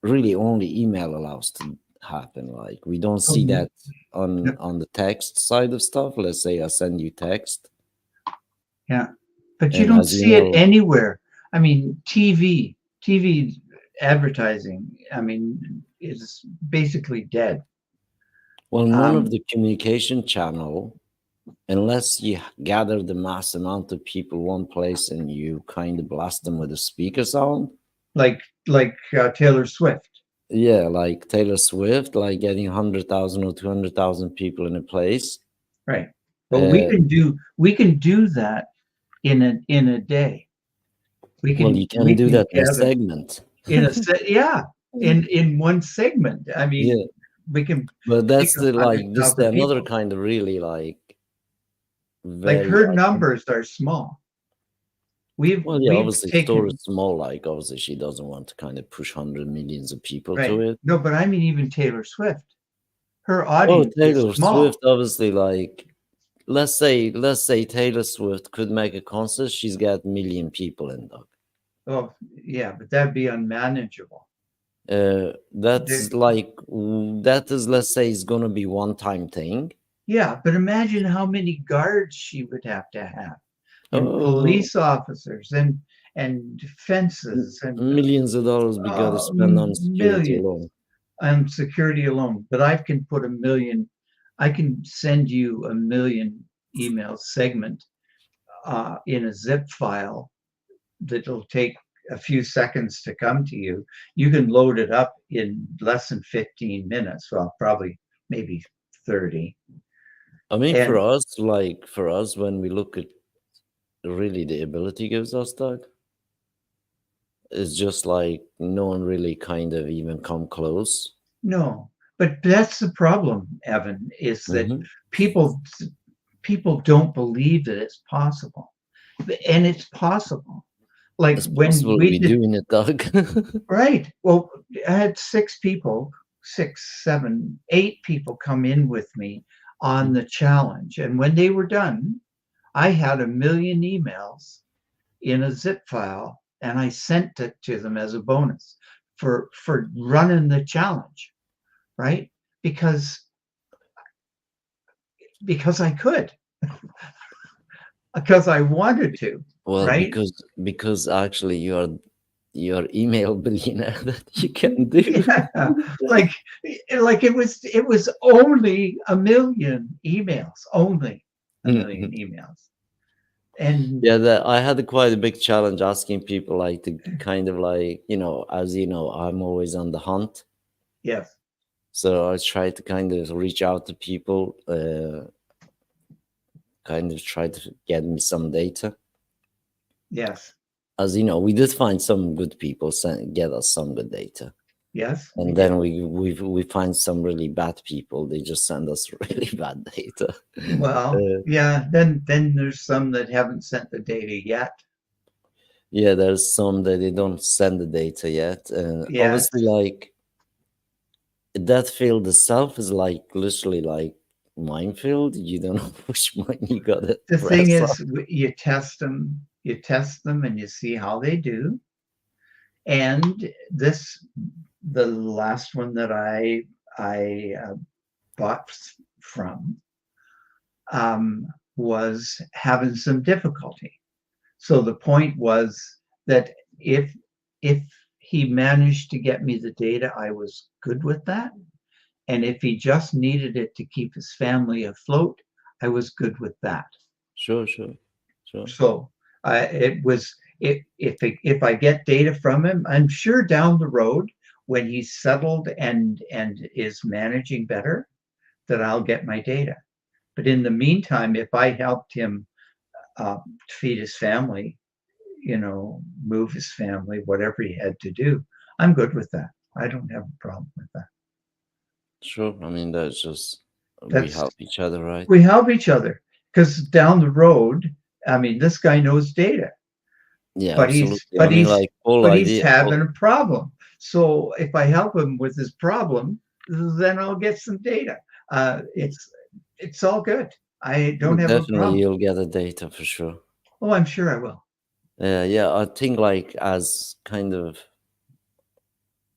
really only email allows to happen. Like we don't see that Yep. on the text side of stuff. Let's say I send you text. Yeah. But you And don't as you see it know, anywhere. I mean, TV advertising, I mean, is basically dead. well, none of Um, the communication channel, unless you gather the mass amount of people one place and you kind of blast them with a speaker sound. like Taylor Swift. Yeah, like Taylor Swift, like getting 100,000 or 200,000 people in a place. Right. But we can do that in a day. We Well, you can we do can that in a gather segment. in in one segment. I mean, Yeah, we can but pick that's the like this is 100,000 another people. kind of really like Like very her numbers are small. well, yeah, We've obviously store is taken small, like obviously she doesn't want to kind of push hundred millions of people to right. it. No, but I mean even Taylor Swift. Her Oh, audience is Taylor small. Swift, obviously, like let's say Taylor Swift could make a concert, she's got 1 million people in dog. Oh, yeah, but that'd be unmanageable. That's like that is, let's say, is gonna be one-time thing. Yeah, but imagine how many guards she would have to have, and Oh, police officers, and fences, and millions of dollars we gotta spend on security millions alone. on security alone. But I can put a million. I can send you a million email segment in a zip file that'll take a few seconds to come to you. You can load it up in less than 15 minutes. Well, probably maybe 30. I mean, And for us, when we look at really the ability gives us that, it's just like no one really kind of even come close. no, but that's the problem, Evan, is that Mhm. people don't believe that it's possible. And it's possible. Like It's when possible to we be did, doing it, Doug. right. Well, I had 6, 7, 8 people come in with me on the challenge. And when they were done, I had a million emails in a zip file and I sent it to them as a bonus for running the challenge, right? Because I could, because I wanted to, Well, right? because actually you're email billionaire that you can do. Yeah, like it was only a million emails, only a million Mhm. emails, and Yeah, that I had quite a big challenge asking people like to kind of like, you know, as you know, I'm always on the hunt. yes, So I try to kind of reach out to people, kind of try to get me some data. yes, As you know, we did find some good people, get us some good data. yes, we And did. then we find some really bad people. They just send us really bad data. Well, yeah, then there's some that haven't sent the data yet. Yeah, there's some that they don't send the data yet. And Yes, obviously, like that field itself is like literally like minefield. You don't know which mine you gotta the thing press on. is, you test them, and you see how they do. And the last one that I bought from was having some difficulty. So the point was that if he managed to get me the data, I was good with that. And if he just needed it to keep his family afloat, I was good with that. Sure. So it was if I get data from him, I'm sure down the road when he's settled and is managing better, that I'll get my data. But in the meantime, if I helped him feed his family, move his family, whatever he had to do, I'm good with that. I don't have a problem with that. Sure. I mean, that's just we That's help each other, right? we help each other because down the road, I mean, this guy knows data, Yeah, but absolutely. I mean, like whole he's idea. having a problem. So if I help him with his problem, then I'll get some data. It's all good. I don't have a Definitely, problem. you'll get the data for sure. Oh, I'm sure I will. Yeah, I think like as kind of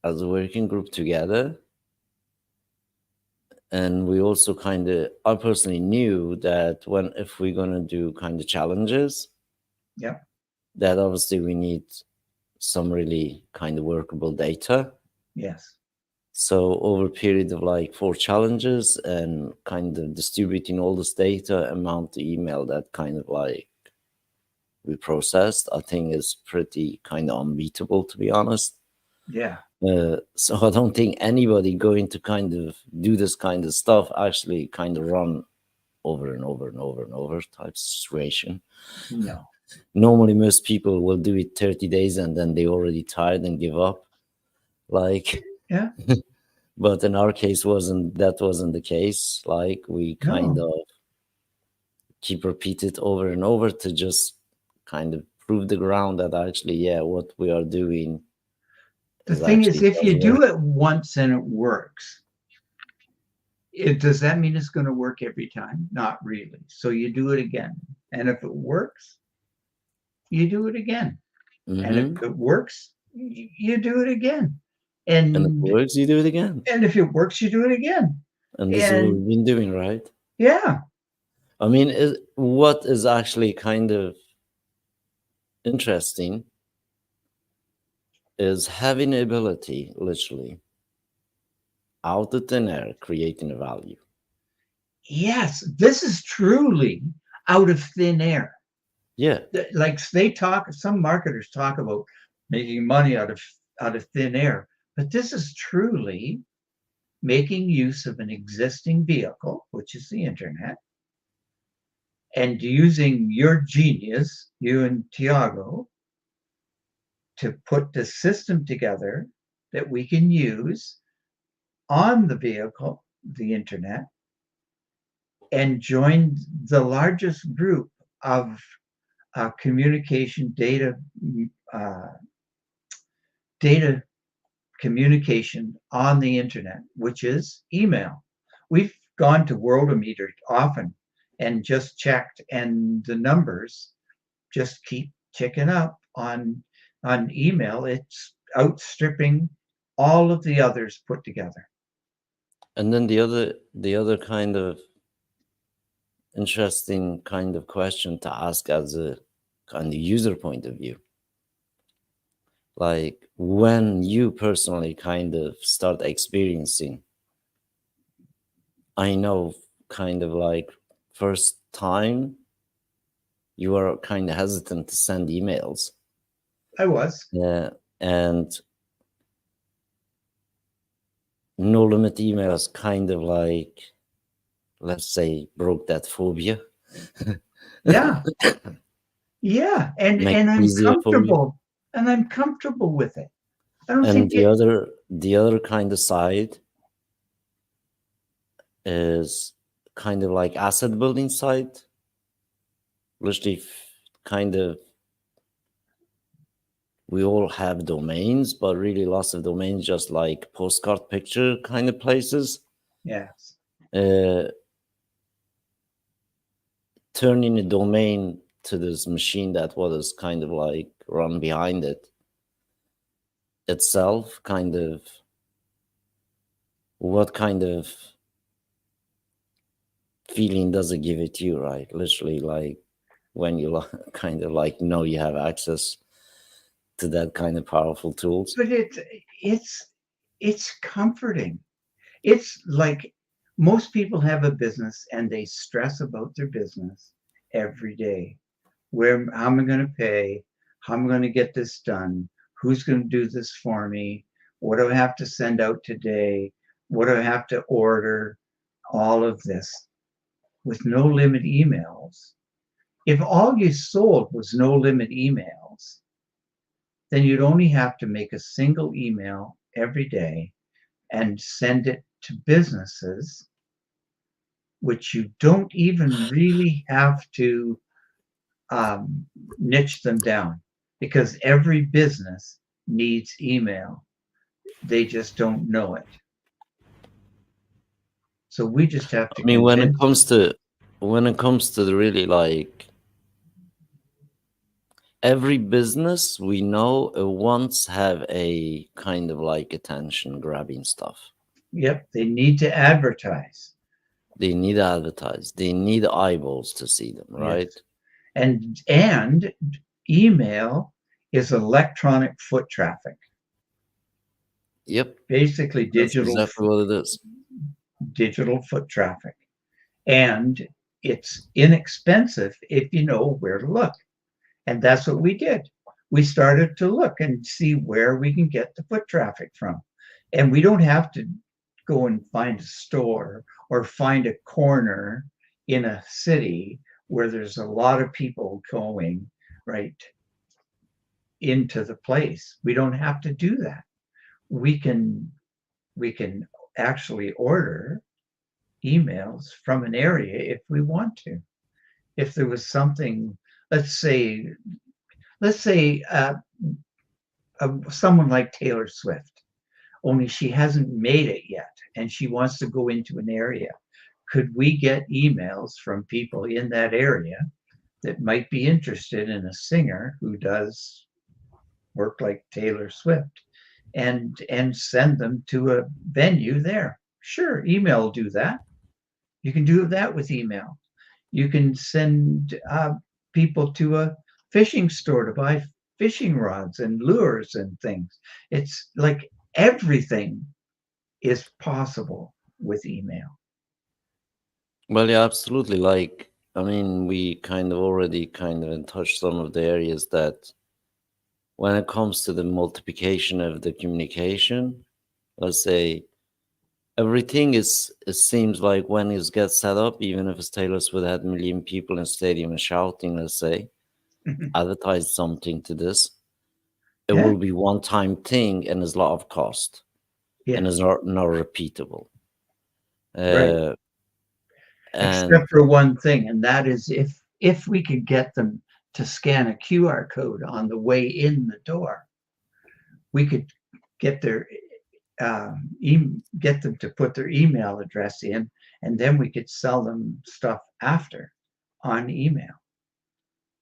as a working group together, and we also kind of, I personally knew that if we're gonna do kind of challenges, Yeah. that obviously we need some really kind of workable data. Yes. So over a period of like 4 challenges and kind of distributing all this data amount to email that kind of like we processed, I think is pretty kind of unbeatable, to be honest. Yeah. So I don't think anybody going to kind of do this kind of stuff actually kind of run over and over and over and over type situation. No. Normally, most people will do it 30 days and then they already tired and give up. Like, Yeah. but in our case, wasn't the case. Like, we kind of keep repeat it over and over to just kind of prove the ground that actually, yeah, what we are doing. The thing is, if you do it once and it works, does that mean it's going to work every time? Not really. So you do it again. And if it works, you do it again. And if it works, you do it again. And if it works, you do it again. And if it works, you do it again. And this is what we've been doing, right? Yeah. I mean, what is actually kind of interesting is having the ability, literally, out of thin air, creating a value. Yes, this is truly out of thin air. Yeah. Like some marketers talk about making money out of thin air, but this is truly making use of an existing vehicle, which is the internet, and using your genius, you and Tiago, to put the system together that we can use on the vehicle, the internet, and join the largest group of communication data communication on the internet, which is email. We've gone to Worldometer often and just checked, and the numbers just keep ticking up on email. It's outstripping all of the others put together. And then the other kind of interesting kind of question to ask as a kind of user point of view, like when you personally kind of start experiencing, I know kind of like first time you are kind of hesitant to send emails. I was. And no limit emails kind of like, let's say, broke that phobia. Yeah. Yeah. And I'm comfortable. And I'm comfortable with it. I don't think the other kind of side is kind of like asset building side. Literally kind of, we all have domains, but really lots of domains, just like postcard picture kind of places. Yes. Turning a domain to this machine that was kind of like run behind it itself, kind of, what kind of feeling does it give it to you, right? Literally, like when you kind of like know you have access to that kind of powerful tools. But it's comforting. It's like most people have a business and they stress about their business every day. How am I going to pay? How am I going to get this done? Who's going to do this for me? What do I have to send out today? What do I have to order? All of this with no limit emails. If all you sold was no limit emails, then you'd only have to make a single email every day and send it to businesses, which you don't even really have to niche them down, because every business needs email. They just don't know it. So we just have to I mean, when it convince. comes to the really like every business we know wants have a kind of like attention grabbing stuff. Yep, they need to advertise. They need to advertise. They need eyeballs to see them, right? Yes. And email is electronic foot traffic. Yep. Basically That's exactly what it is. digital foot traffic. And it's inexpensive if you know where to look. And that's what we did. We started to look and see where we can get the foot traffic from. And we don't have to go and find a store or find a corner in a city where there's a lot of people going right into the place. We don't have to do that. We can actually order emails from an area if we want to. If there was something, let's say someone like Taylor Swift, only she hasn't made it yet and she wants to go into an area. Could we get emails from people in that area that might be interested in a singer who does work like Taylor Swift and send them to a venue there? Sure, email will do that. You can do that with email. You can send people to a fishing store to buy fishing rods and lures and things. It's like everything is possible with email. Well, yeah, absolutely. Like, I mean, we kind of already kind of touched some of the areas that when it comes to the multiplication of the communication, let's say everything is, it seems like when it gets set up, even if it's Taylor Swift had a million people in stadium and shouting, let's say, advertise something to this, it Yeah. will be one-time thing and there's a lot of cost Yeah. and it's not repeatable. Right. And Except for one thing, and that is if we could get them to scan a QR code on the way in the door, we could get their get them to put their email address in, and then we could sell them stuff after on email.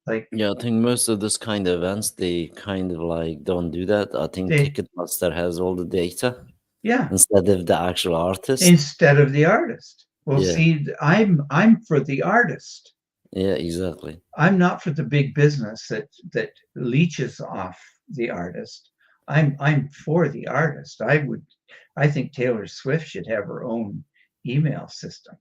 Like, yeah, I think most of this kind of events, they kind of like don't do that. I think They- Ticketmaster has all the data yeah, instead of the actual artist. instead of the artist. Well, Yeah. see, I'm for the artist. Yeah, exactly. I'm not for the big business that leeches off the artist. I'm for the artist. I think Taylor Swift should have her own email system.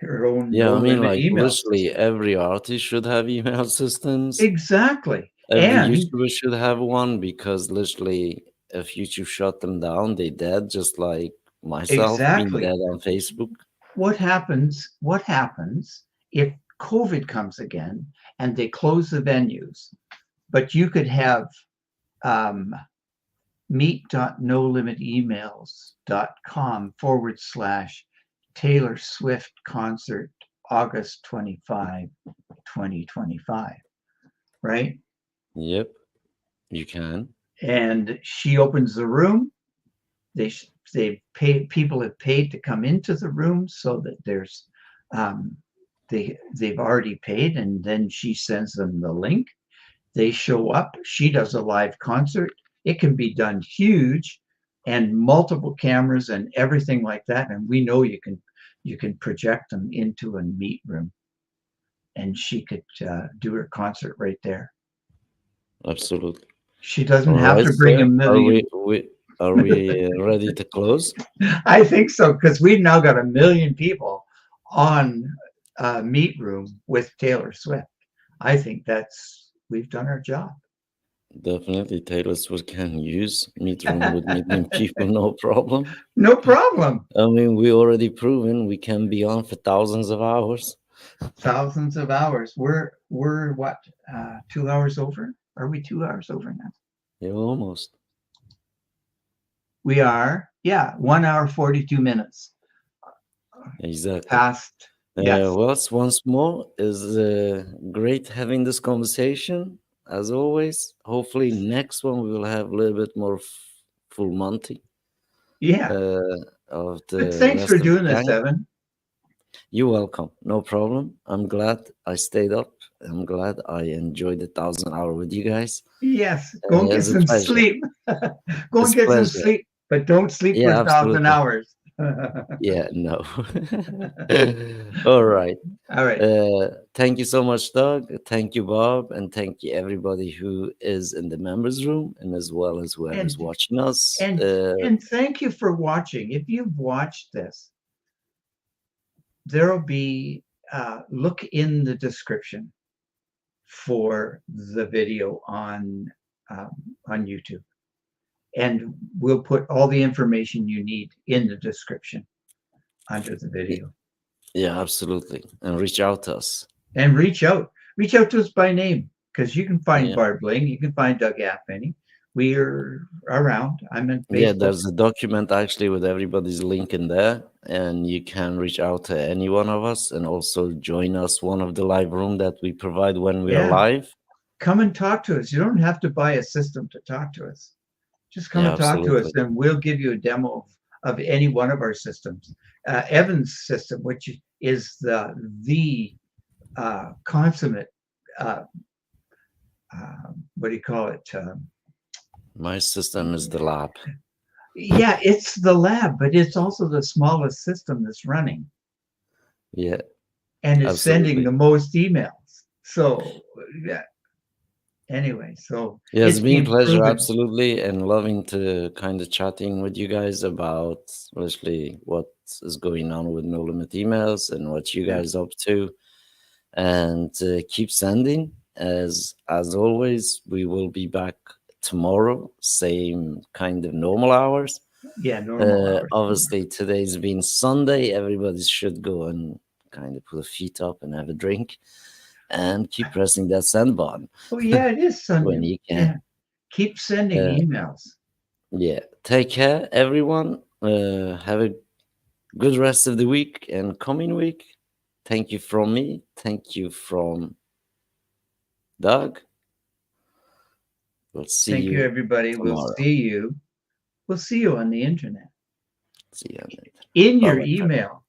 Her own Yeah, I mean, no-limit like email literally system. every artist should have email systems. Exactly. Every And YouTuber should have one because literally, if YouTube shut them down, they dead. Just like myself being Exactly. dead on Facebook. what happens if COVID comes again and they close the venues, but you could have meet.nolimitemails.com/Taylor Swift concert August 25, 2025, right? Yep, you can. And she opens the room. They pay, people have paid to come into the room, so that there's they've already paid, and then she sends them the link. They show up. She does a live concert. It can be done huge, and multiple cameras and everything like that. And we know you can project them into a meet room, and she could do her concert right there. Absolutely. She doesn't All have right, to bring sir. a million. Are we ready to close? I think so, because we've now got 1 million people on Meet Room with Taylor Swift. I think we've done our job. Definitely, Taylor Swift can use Meet Room with million people, no problem. No problem. I mean, we already proven we can be on for thousands of hours. Thousands of hours. We're what, 2 hours over? Are we 2 hours over now? Yeah, almost. We are, yeah, 1 hour, 42 minutes Exactly. past. Yes. Well, once more, is great having this conversation as always. Hopefully, next one we will have a little bit more full Monty Yeah. of But the thanks for rest of the doing this, gang. Evan. You're welcome. No problem. I'm glad I stayed up. I'm glad I enjoyed the 1,000 hour with you guys. Yes. Go and get It's a some pleasure. sleep. Go It's and get some pleasure. sleep, but don't sleep for Yeah, 1,000 absolutely. hours. Yeah, no. All right. All right. Thank you so much, Doug. Thank you, Bob, and thank you everybody who is in the members room and as well as whoever's And watching us. and thank you for watching. If you've watched this, there'll be look in the description for the video on YouTube, and we'll put all the information you need in the description under the video. Yeah, absolutely. And reach out to us. And reach out to us by name, because you can find Yeah. Barb Ling, you can find Doug Halfpenny. We are around. I'm in Facebook. Yeah, there's a document actually with everybody's link in there, and you can reach out to any one of us and also join us one of the live room that we provide when we are Yeah. live. Come and talk to us. You don't have to buy a system to talk to us. Just come Yeah, and talk to us, absolutely. and we'll give you a demo of any one of our systems. Evan's system, which is the consummate, what do you call it? My system is the lab. Yeah, it's the lab, but it's also the smallest system that's running, Yeah, and it's sending absolutely. the most emails. So, yeah. Anyway, so Yeah, it's been a being pleasure, proven. absolutely, and loving to kind of chatting with you guys about especially what is going on with No Limit Emails and what you Yeah. guys up to, and keep sending. As always, we will be back tomorrow, same kind of normal hours. Yeah, normal hours. Obviously, today's been Sunday. Everybody should go and kind of put their feet up and have a drink, and keep pressing that send button. Oh yeah, it is Sunday. When you can. Yeah. Keep sending emails. Yeah. Take care, everyone. Have a good rest of the week and coming week. Thank you from me. Thank you from Doug. We'll see Thank you. you, everybody. tomorrow. We'll see you on the internet. See you on the In your Bye-bye. email.